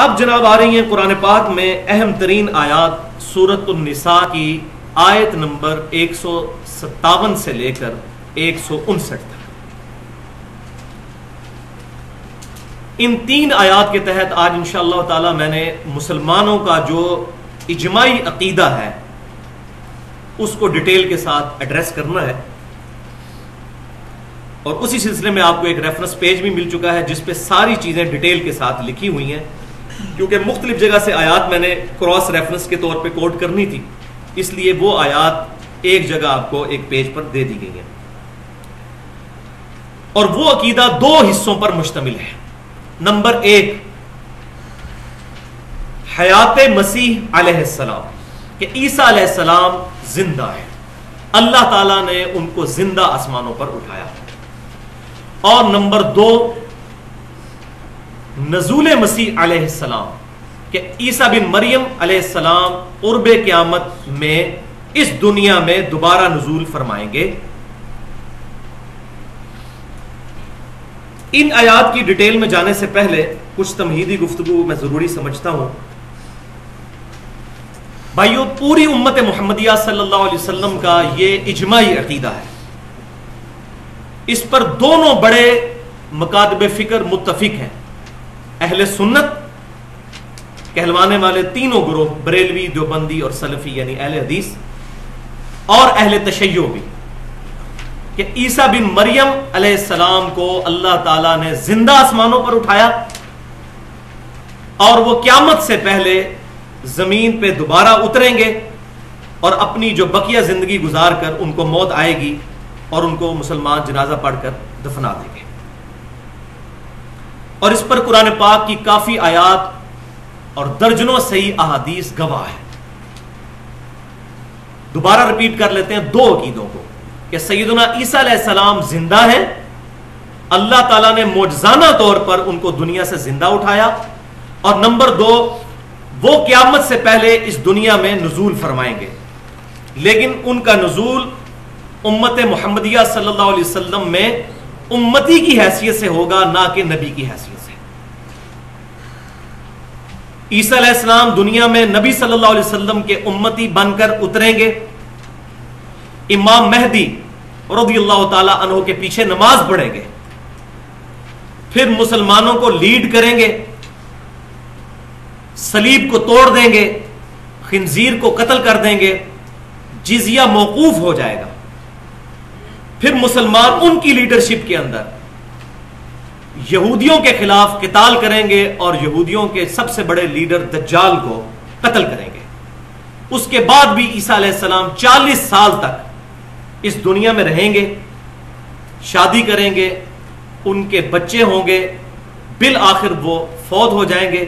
اب جناب آ رہی ہیں قرآن پاک میں اہم ترین آیات سورۃ النساء کی آیت نمبر 157 سے لے کر 159 تک۔ ان تین آیات کے تحت آج انشاءاللہ تعالی میں نے مسلمانوں کا جو اجماعی عقیدہ ہے اس کو ڈیٹیل کے ساتھ ایڈریس کرنا ہے، اور اسی سلسلے میں آپ کو ایک ریفرنس پیج بھی مل چکا ہے جس پہ ساری چیزیں ڈیٹیل کے ساتھ لکھی ہوئی ہیں، کیونکہ مختلف جگہ سے آیات میں نے کراس ریفرنس کے طور پہ کوٹ کرنی تھی، اس لیے وہ آیات ایک جگہ آپ کو ایک پیج پر دے دی گئی ہیں۔ اور وہ عقیدہ دو حصوں پر مشتمل ہے۔ نمبر 1، حیات مسیح علیہ السلام، کہ عیسیٰ علیہ السلام زندہ ہے، اللہ تعالیٰ نے ان کو زندہ آسمانوں پر اٹھایا۔ اور نمبر 2، نزول مسیح علیہ السلام، کہ عیسیٰ بن مریم علیہ السلام قرب قیامت میں اس دنیا میں دوبارہ نزول فرمائیں گے۔ ان آیات کی ڈیٹیل میں جانے سے پہلے کچھ تمہیدی گفتگو میں ضروری سمجھتا ہوں۔ بھائیو، پوری امت محمدیہ صلی اللہ علیہ وسلم کا یہ اجماعی عقیدہ ہے، اس پر دونوں بڑے مکاتب فکر متفق ہیں۔ اہل سنت کہلوانے والے تینوں گروہ، بریلوی، دیوبندی اور سلفی یعنی اہل حدیث، اور اہل تشیع بھی، کہ عیسیٰ بن مریم علیہ السلام کو اللہ تعالیٰ نے زندہ آسمانوں پر اٹھایا، اور وہ قیامت سے پہلے زمین پہ دوبارہ اتریں گے اور اپنی جو بقیہ زندگی گزار کر ان کو موت آئے گی اور ان کو مسلمان جنازہ پڑھ کر دفنا دیں گے۔ اور اس پر قرآن پاک کی کافی آیات اور درجنوں صحیح احادیث گواہ ہے۔ دوبارہ رپیٹ کر لیتے ہیں دو عقیدوں کو، کہ سیدنا عیسیٰ علیہ السلام زندہ ہیں، اللہ تعالیٰ نے معجزانہ طور پر ان کو دنیا سے زندہ اٹھایا، اور نمبر 2، وہ قیامت سے پہلے اس دنیا میں نزول فرمائیں گے، لیکن ان کا نزول امت محمدیہ صلی اللہ علیہ وسلم میں امتی کی حیثیت سے ہوگا، نہ کہ نبی کی حیثیت سے۔ عیسیٰ علیہ السلام دنیا میں نبی صلی اللہ علیہ وسلم کے امتی بن کر اتریں گے، امام مہدی رضی اللہ تعالی عنہ کے پیچھے نماز پڑھیں گے، پھر مسلمانوں کو لیڈ کریں گے، صلیب کو توڑ دیں گے، خنزیر کو قتل کر دیں گے، جزیہ موقوف ہو جائے گا، پھر مسلمان ان کی لیڈرشپ کے اندر یہودیوں کے خلاف قتال کریں گے اور یہودیوں کے سب سے بڑے لیڈر دجال کو قتل کریں گے۔ اس کے بعد بھی عیسیٰ علیہ السلام 40 سال تک اس دنیا میں رہیں گے، شادی کریں گے، ان کے بچے ہوں گے، بالآخر وہ فوت ہو جائیں گے،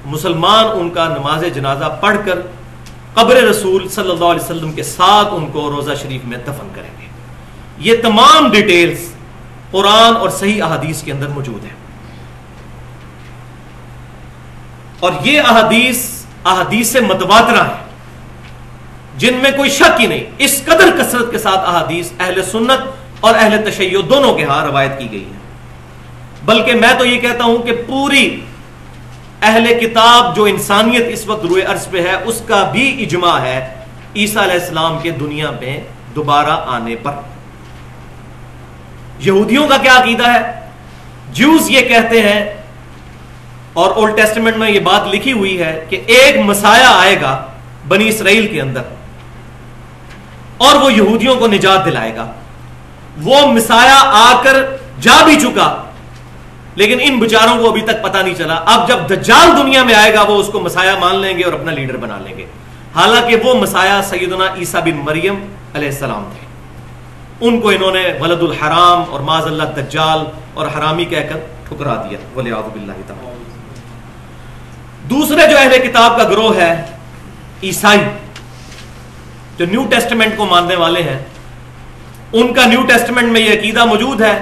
مسلمان ان کا نماز جنازہ پڑھ کر قبر رسول صلی اللہ علیہ وسلم کے ساتھ ان کو روضہ شریف میں دفن کریں گے۔ یہ تمام ڈیٹیلز قرآن اور صحیح احادیث کے اندر موجود ہیں، اور یہ احادیث متواترہ ہیں جن میں کوئی شک ہی نہیں۔ اس قدر کثرت کے ساتھ احادیث اہل سنت اور اہل تشیع دونوں کے ہاں روایت کی گئی ہے، بلکہ میں تو یہ کہتا ہوں کہ پوری اہل کتاب جو انسانیت اس وقت روئے ارض پہ ہے اس کا بھی اجماع ہے عیسیٰ علیہ السلام کے دنیا میں دوبارہ آنے پر۔ یہودیوں کا کیا عقیدہ ہے؟ جیوز یہ کہتے ہیں، اور اولڈ ٹیسٹمنٹ میں یہ بات لکھی ہوئی ہے، کہ ایک مسیح آئے گا بنی اسرائیل کے اندر اور وہ یہودیوں کو نجات دلائے گا۔ وہ مسیح آ کر جا بھی چکا، لیکن ان بیچاروں کو ابھی تک پتہ نہیں چلا۔ اب جب دجال دنیا میں آئے گا وہ اس کو مسیح مان لیں گے اور اپنا لیڈر بنا لیں گے، حالانکہ وہ مسیح سیدنا عیسیٰ بن مریم علیہ السلام تھے۔ ان کو انہوں نے ولد الحرام اور معاذ اللہ دجال اور حرامی کہہ کر ٹھکرا دیا، والعیاذ باللہ تعالی۔ دوسرے جو اہل کتاب کا گروہ ہے عیسائی، جو نیو ٹیسٹمنٹ کو ماننے والے ہیں، ان کا نیو ٹیسٹمنٹ میں یہ عقیدہ موجود ہے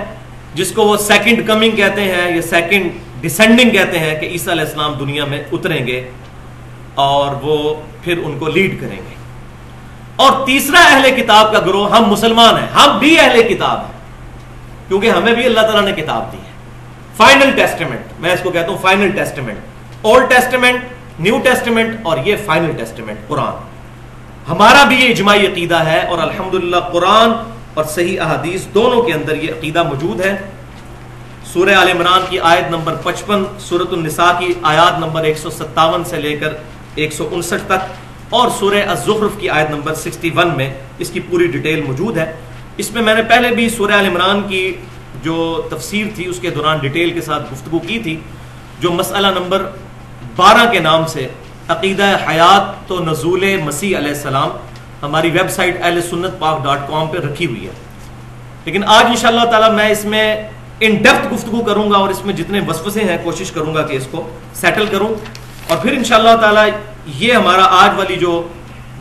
جس کو وہ سیکنڈ کمنگ کہتے ہیں یا سیکنڈ ڈسینڈنگ کہتے ہیں، کہ عیسیٰ علیہ السلام دنیا میں اتریں گے اور وہ پھر ان کو لیڈ کریں گے۔ اور تیسرا اہل کتاب کا گروہ ہم مسلمان ہیں، ہم بھی اہل کتاب ہیں، کیونکہ ہمیں بھی اللہ تعالیٰ نے کتاب دی ہے، فائنل ٹیسٹمنٹ، میں اس کو کہتا ہوں final testament, old testament, new testament اور یہ فائنل ٹیسٹمنٹ قرآن. ہمارا بھی یہ اجماعی عقیدہ ہے اور الحمدللہ قرآن اور صحیح احادیث دونوں کے اندر یہ عقیدہ موجود ہے. سورہ آل عمران کی آیت نمبر 55، سورۃ النساء کی آیات نمبر 157 سے لے کر 159 تک اور سورہ الزخرف کی آیت نمبر 61 میں اس کی پوری ڈیٹیل موجود ہے. اس میں نے پہلے بھی سورہ آل عمران کی جو تفسیر تھی اس کے دوران ڈیٹیل کے ساتھ گفتگو کی تھی، جو مسئلہ نمبر 12 کے نام سے عقیدہ حیات تو نزول مسیح علیہ السلام ہماری ویب سائٹ ahlsunnatpak.com پہ رکھی ہوئی ہے. لیکن آج انشاءاللہ تعالی میں اس میں ان ڈیپتھ گفتگو کروں گا اور اس میں جتنے وسوسے ہیں کوشش کروں گا کہ اس کو سیٹل کروں، اور پھر انشاءاللہ تعالی یہ ہمارا آج والی جو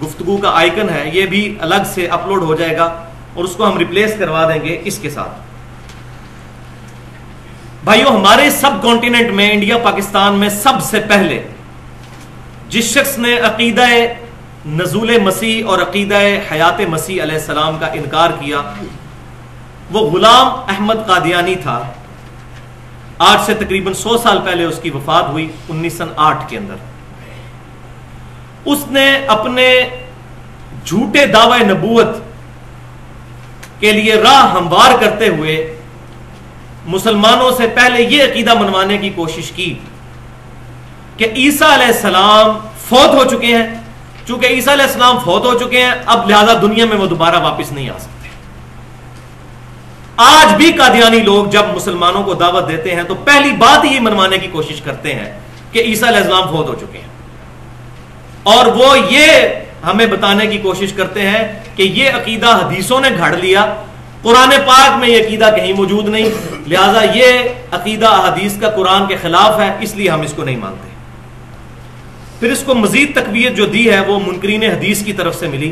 گفتگو کا آئیکن ہے یہ بھی الگ سے اپلوڈ ہو جائے گا اور اس کو ہم ریپلیس کروا دیں گے اس کے ساتھ. بھائیو، ہمارے سب کانٹیننٹ میں انڈیا پاکستان میں سب سے پہلے جس شخص نے عقیدہ نزول مسیح اور عقیدہ حیات مسیح علیہ السلام کا انکار کیا وہ غلام احمد قادیانی تھا. آج سے تقریباً 100 سال پہلے اس کی وفات ہوئی 1908 کے اندر. اس نے اپنے جھوٹے دعوی نبوت کے لیے راہ ہموار کرتے ہوئے مسلمانوں سے پہلے یہ عقیدہ منوانے کی کوشش کی کہ عیسیٰ علیہ السلام فوت ہو چکے ہیں. چونکہ عیسیٰ علیہ السلام فوت ہو چکے ہیں اب لہذا دنیا میں وہ دوبارہ واپس نہیں آ سکتے. آج بھی قادیانی لوگ جب مسلمانوں کو دعوت دیتے ہیں تو پہلی بات یہ منوانے کی کوشش کرتے ہیں کہ عیسیٰ علیہ السلام فوت ہو چکے ہیں، اور وہ یہ ہمیں بتانے کی کوشش کرتے ہیں کہ یہ عقیدہ حدیثوں نے گھڑ لیا، قرآن پاک میں یہ عقیدہ کہیں موجود نہیں، لہذا یہ عقیدہ حدیث کا قرآن کے خلاف ہے اس لیے ہم اس کو نہیں مانتے. پھر اس کو مزید تقویت جو دی ہے وہ منکرین حدیث کی طرف سے ملی،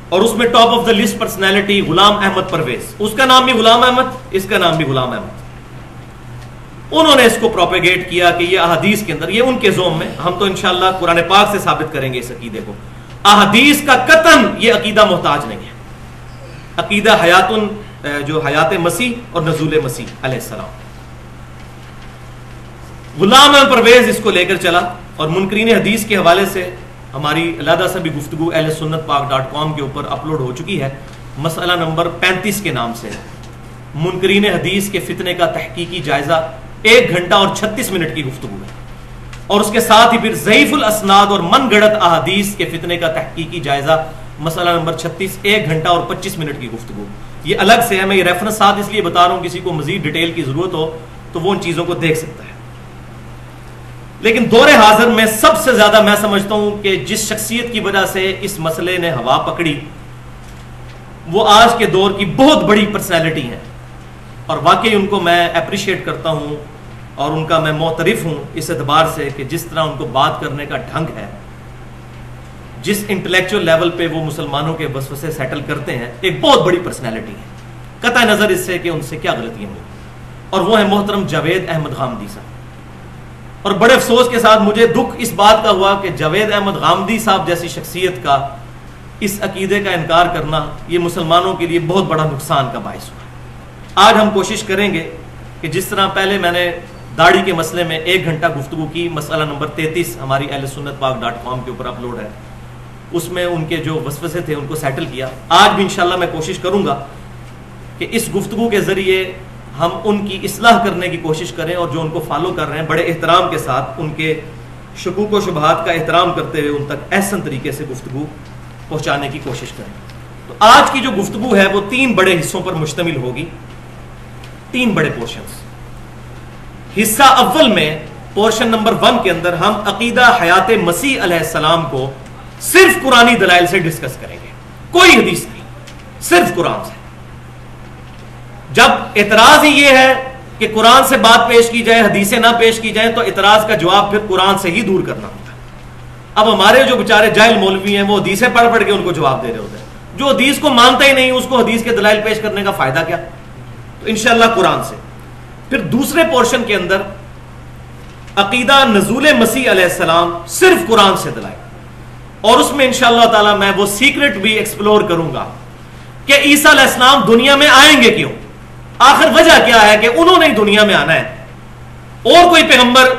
اور اس میں top of the list personality Ghulam Ahmad Pervez, اس کا نام بھی غلام احمد، اس کا نام بھی غلام احمد. انہوں نے اس کو پروپیگیٹ کیا کہ یہ احادیث کے اندر، یہ ان کے زوم میں، ہم تو انشاءاللہ قرآن پاک سے ثابت کریں گے اس عقیدے کو، احادیث کا قطعاً یہ عقیدہ محتاج نہیں ہے. عقیدہ جو حیات مسیح اور نزول مسیح علیہ السلام. غلام احمد پرویز اس کو لے کر چلا، اور منکرین حدیث کے حوالے سے ہماری علیحدہ سے بھی گفتگو ahlsunnatpak.com کے اوپر اپلوڈ ہو چکی ہے. مسئلہ نمبر 35 کے نام سے منکرین حدیث کے فتنے کا تحقیقی جائزہ 1 گھنٹہ اور 36 منٹ کی گفتگو ہے، اور اس کے ساتھ ہی پھر ضعیف الاسناد اور من گڑت احادیث کے فتنے کا تحقیقی جائزہ مسئلہ نمبر 36 1 گھنٹہ اور 25 منٹ کی گفتگو. یہ الگ سے ہے، میں یہ ریفرنس ساتھ اس لیے بتا رہا ہوں کسی کو مزید ڈیٹیل کی ضرورت ہو تو وہ ان چیزوں کو دیکھ سکتا ہے. لیکن دور حاضر میں سب سے زیادہ میں سمجھتا ہوں کہ جس شخصیت کی وجہ سے اس مسئلے نے ہوا پکڑی وہ آج کے دور کی بہت بڑی پرسنالٹی ہے، اور واقعی ان کو میں اپریشیٹ کرتا ہوں اور ان کا میں معترف ہوں اس اعتبار سے کہ جس طرح ان کو بات کرنے کا ڈھنگ ہے، جس انٹلیکچوئل لیول پہ وہ مسلمانوں کے وسوسے سیٹل کرتے ہیں، ایک بہت بڑی پرسنالٹی ہے قطع نظر اس سے کہ ان سے کیا غلطیاں ہوئی. اور وہ ہے محترم جاوید احمد غامدی صاحب. اور بڑے افسوس کے ساتھ مجھے دکھ اس بات کا ہوا کہ جاوید احمد غامدی صاحب جیسی شخصیت کا اس عقیدے کا انکار کرنا یہ مسلمانوں کے لیے بہت بڑا نقصان کا باعث ہوا. آج ہم کوشش کریں گے کہ جس طرح پہلے میں نے داڑھی کے مسئلے میں 1 گھنٹہ گفتگو کی، مسئلہ نمبر 33 ہماری ahlsunnatpak.com کے اوپر اپلوڈ ہے، اس میں ان کے جو وسوسے تھے ان کو سیٹل کیا. آج بھی انشاءاللہ میں کوشش کروں گا کہ اس گفتگو کے ذریعے ہم ان کی اصلاح کرنے کی کوشش کریں، اور جو ان کو فالو کر رہے ہیں بڑے احترام کے ساتھ ان کے شکوک و شبہات کا احترام کرتے ہوئے ان تک احسن طریقے سے گفتگو پہنچانے کی کوشش کریں. تو آج کی جو گفتگو ہے وہ 3 بڑے حصوں پر مشتمل ہوگی، 3 بڑے پورشنز. حصہ اول میں پورشن نمبر 1 کے اندر ہم عقیدہ حیات مسیح علیہ السلام کو صرف قرآنی دلائل سے ڈسکس کریں گے، کوئی حدیث نہیں، صرف قرآن سے. جب اعتراض ہی یہ ہے کہ قرآن سے بات پیش کی جائے حدیثیں نہ پیش کی جائیں تو اعتراض کا جواب پھر قرآن سے ہی دور کرنا ہوتا ہے. اب ہمارے جو بیچارے جاہل مولوی ہیں وہ حدیثیں پڑھ پڑھ کے ان کو جواب دے رہے ہوتے ہیں، جو حدیث کو مانتا ہی نہیں اس کو حدیث کے دلائل پیش کرنے کا فائدہ کیا. تو انشاءاللہ قرآن سے. پھر دوسرے پورشن کے اندر عقیدہ نزول مسیح علیہ السلام صرف قرآن سے دلائل، اور اس میں انشاءاللہ تعالی میں وہ سیکرٹ بھی ایکسپلور کروں گا کہ عیسیٰ علیہ السلام دنیا میں آئیں گے کیوں. آخر وجہ کیا ہے کہ انہوں نے دنیا میں آنا ہے، اور کوئی پیغمبر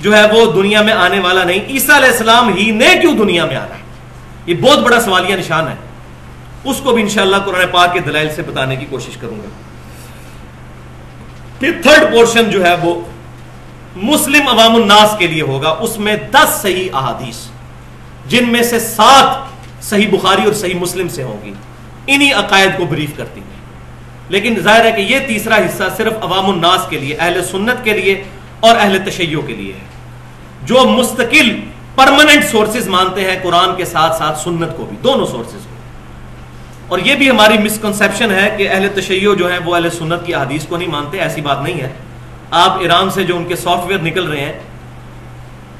جو ہے وہ دنیا میں آنے والا نہیں، عیسیٰ علیہ السلام ہی نے کیوں دنیا میں آنا ہے؟ یہ بہت بڑا سوالیہ نشان ہے، اس کو بھی انشاءاللہ قرآن پاک کے دلائل سے بتانے کی کوشش کروں گا۔ پھر تھرڈ پورشن جو ہے وہ مسلم عوام الناس کے لیے ہوگا، اس میں 10 صحیح احادیث، جن میں سے 7 صحیح بخاری اور صحیح مسلم سے ہوں گی، انہی عقائد کو بریف کرتی ہیں۔ لیکن ظاہر ہے کہ یہ تیسرا حصہ صرف عوام الناس کے لیے، اہل سنت کے لیے اور اہل تشیع کے لیے ہے، جو مستقل پرماننٹ سورسز مانتے ہیں قرآن کے ساتھ ساتھ سنت کو بھی، دونوں سورسز کو۔ اور یہ بھی ہماری مسکنسیپشن ہے کہ اہل تشیع جو ہیں وہ اہل سنت کی احادیث کو نہیں مانتے، ایسی بات نہیں ہے۔ آپ ایران سے جو ان کے سافٹ ویئر نکل رہے ہیں،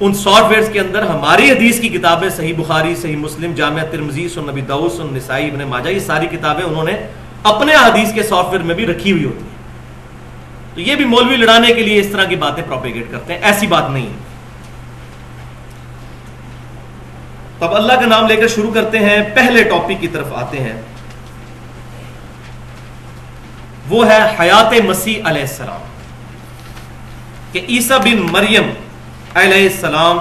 ان سافٹ ویئرز کے اندر ہماری حدیث کی کتابیں، صحیح بخاری، صحیح مسلم، جامع ترمذی، سنن نبی داؤد، سنن نسائی، ابن ماجہ، یہ ساری کتابیں انہوں نے اپنے حدیث کے سافٹ ویئر میں بھی رکھی ہوئی ہوتی ہیں۔ تو یہ بھی مولوی لڑانے کے لیے اس طرح کی باتیں پروپیگیٹ کرتے ہیں، ایسی بات نہیں ہے۔ تو اب اللہ کا نام لے کر شروع کرتے ہیں، پہلے ٹاپک کی طرف آتے ہیں، وہ ہے حیات مسیح علیہ السلام، کہ عیسیٰ بن مریم علیہ السلام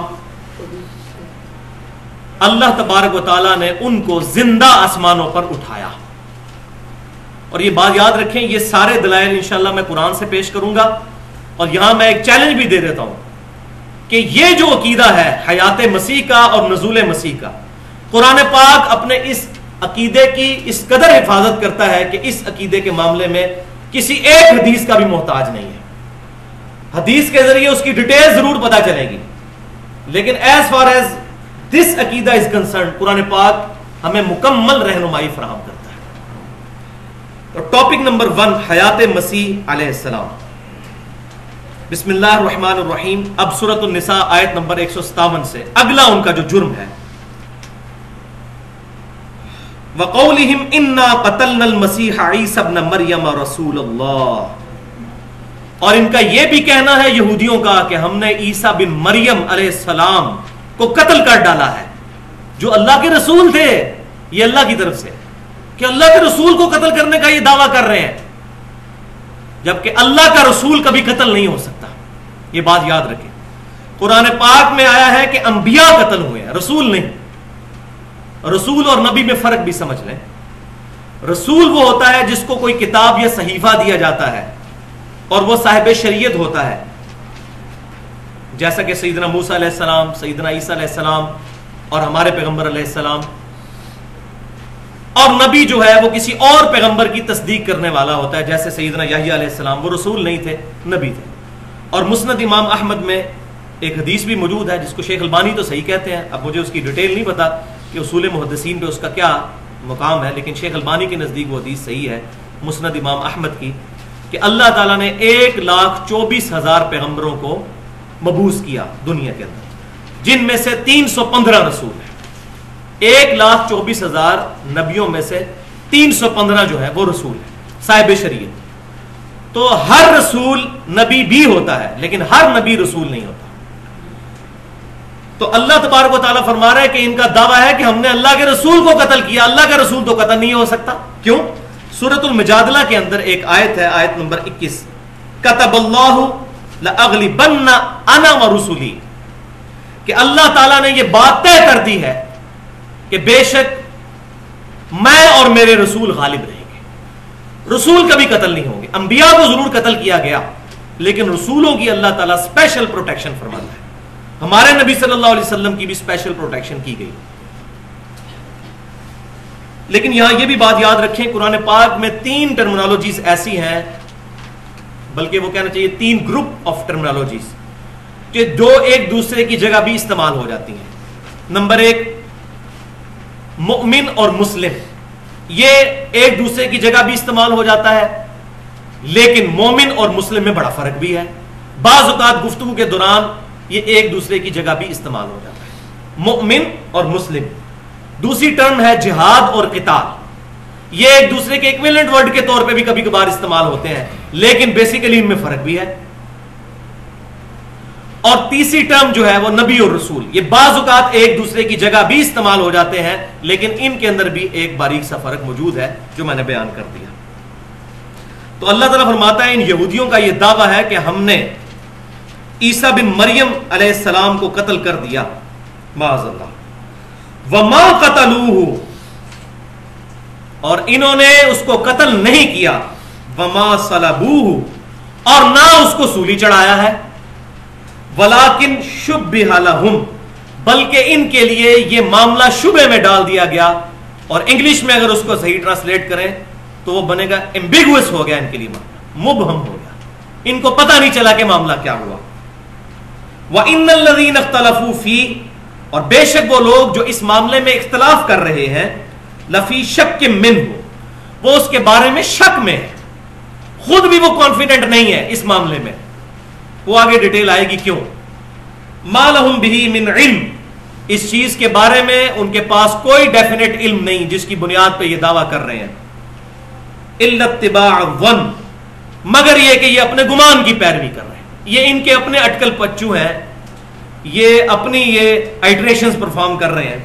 اللہ تبارک و تعالیٰ نے ان کو زندہ آسمانوں پر اٹھایا۔ اور یہ بات یاد رکھیں، یہ سارے دلائل انشاءاللہ میں قرآن سے پیش کروں گا، اور یہاں میں ایک چیلنج بھی دے دیتا ہوں کہ یہ جو عقیدہ ہے حیات مسیح کا اور نزول مسیح کا، قرآن پاک اپنے اس عقیدے کی اس قدر حفاظت کرتا ہے کہ اس عقیدے کے معاملے میں کسی ایک حدیث کا بھی محتاج نہیں ہے۔ حدیث کے ذریعے اس کی ڈیٹیل ضرور پتہ چلے گی، لیکن ایز فار ایز دس عقیدہ از کنسرن، قرآن پاک ہمیں مکمل رہنمائی فراہم کرتا ہے۔ تو ٹاپک نمبر 1، حیات مسیح علیہ السلام۔ بسم اللہ الرحمن الرحیم۔ اب سورۃ النساء آیت نمبر 157 سے اگلا ان کا جو جرم ہے، وَقَوْلِهِمْ إِنَّا قَتَلْنَا الْمَسِيحَ عِيسَى ابْنَ مَرْيَمَ رَسُولَ اللَّهِ، اور ان کا یہ بھی کہنا ہے یہودیوں کا کہ ہم نے عیسیٰ بن مریم علیہ السلام کو قتل کر ڈالا ہے، جو اللہ کے رسول تھے، یہ اللہ کی طرف سے، کہ اللہ کے رسول کو قتل کرنے کا یہ دعویٰ کر رہے ہیں، جبکہ اللہ کا رسول کبھی قتل نہیں ہو سکتا۔ یہ بات یاد رکھیں، قرآن پاک میں آیا ہے کہ انبیاء قتل ہوئے ہیں، رسول نہیں۔ رسول اور نبی میں فرق بھی سمجھ لیں۔ رسول وہ ہوتا ہے جس کو کوئی کتاب یا صحیفہ دیا جاتا ہے اور وہ صاحب شریعت ہوتا ہے، جیسا کہ سیدنا موسیٰ علیہ السلام، سیدنا عیسیٰ علیہ السلام اور ہمارے پیغمبر علیہ السلام۔ اور نبی جو ہے وہ کسی اور پیغمبر کی تصدیق کرنے والا ہوتا ہے، جیسے سیدنا یحییٰ علیہ السلام، وہ رسول نہیں تھے، نبی تھے۔ اور مسند امام احمد میں ایک حدیث بھی موجود ہے جس کو شیخ البانی تو صحیح کہتے ہیں، اب مجھے اس کی ڈیٹیل نہیں پتا کہ اصول محدثین پہ اس کا کیا مقام ہے، لیکن شیخ البانی کے نزدیک وہ حدیث صحیح ہے مسند امام احمد کی، کہ اللہ تعالیٰ نے 1,24,000 پیغمبروں کو مبعوث کیا دنیا کے اندر، جن میں سے 315 رسول ہیں۔ 1,24,000 نبیوں میں سے 315 جو ہے وہ رسول ہیں، صاحب شریعت۔ تو ہر رسول نبی بھی ہوتا ہے، لیکن ہر نبی رسول نہیں ہوتا۔ تو اللہ تبارک و تعالیٰ فرما رہا ہے کہ ان کا دعویٰ ہے کہ ہم نے اللہ کے رسول کو قتل کیا، اللہ کا رسول تو قتل نہیں ہو سکتا۔ کیوں؟ سورۃ المجادلہ کے اندر ایک آیت ہے، آیت نمبر 21، کتب اللہ لأغلبن انا ورسلی، کہ اللہ تعالیٰ نے یہ بات طے کر دی ہے کہ بے شک میں اور میرے رسول غالب رہیں گے۔ رسول کبھی قتل نہیں ہوں گے، انبیاء کو ضرور قتل کیا گیا، لیکن رسولوں کی اللہ تعالیٰ اسپیشل پروٹیکشن فرماتا ہے۔ ہمارے نبی صلی اللہ علیہ وسلم کی بھی اسپیشل پروٹیکشن کی گئی۔ لیکن یہاں یہ بھی بات یاد رکھیں، قرآن پاک میں 3 ٹرمنالوجیز ایسی ہیں، بلکہ وہ کہنا چاہیے 3 گروپ آف ٹرمنالوجیز، کہ جو ایک دوسرے کی جگہ بھی استعمال ہو جاتی ہیں۔ نمبر 1، مؤمن اور مسلم، یہ ایک دوسرے کی جگہ بھی استعمال ہو جاتا ہے، لیکن مومن اور مسلم میں بڑا فرق بھی ہے۔ بعض اوقات گفتگو کے دوران یہ ایک دوسرے کی جگہ بھی استعمال ہو جاتا ہے، مومن اور مسلم۔ دوسری ٹرم ہے جہاد اور قتال، یہ ایک دوسرے کے ایکویلنٹ ورڈ کے طور پہ بھی کبھی کبھار استعمال ہوتے ہیں، لیکن بیسیکلی ان میں فرق بھی ہے۔ اور تیسری ٹرم جو ہے وہ نبی اور رسول، یہ بعض اوقات ایک دوسرے کی جگہ بھی استعمال ہو جاتے ہیں، لیکن ان کے اندر بھی ایک باریک سا فرق موجود ہے جو میں نے بیان کر دیا۔ تو اللہ تعالیٰ فرماتا ہے ان یہودیوں کا یہ دعویٰ ہے کہ ہم نے عیسیٰ بن مریم علیہ السلام کو قتل کر دیا، معاذ اللہ، وما قتلوہ، اور انہوں نے اس کو قتل نہیں کیا، وما صلبوہ، اور نہ اس کو سولی چڑھایا ہے، ولیکن شبہ لہم، بلکہ ان کے لیے یہ معاملہ شبہ میں ڈال دیا گیا، اور انگلش میں اگر اس کو صحیح ٹرانسلیٹ کریں تو وہ بنے گا ایمبیگوس ہو گیا، ان کے لیے معاملہ مبہم ہو گیا، ان کو پتہ نہیں چلا کہ معاملہ کیا ہوا۔ وَإِنَّ الَّذِينَ اخْتَلَفُوا فِيهِ، اور بے شک وہ لوگ جو اس معاملے میں اختلاف کر رہے ہیں، لفی شک منہ، وہ اس کے بارے میں شک میں ہے، خود بھی وہ کانفیڈنٹ نہیں ہے اس معاملے میں، وہ آگے ڈیٹیل آئے گی کیوں۔ ما لہم بہ من علم، اس چیز کے بارے میں ان کے پاس کوئی ڈیفینیٹ علم نہیں جس کی بنیاد پہ یہ دعویٰ کر رہے ہیں، الا اتباع الظن، مگر یہ کہ یہ اپنے گمان کی پیروی کر رہے ہیں، یہ ان کے اپنے اٹکل پچو ہیں، یہ اپنی یہ آئٹریشنز پرفارم کر رہے ہیں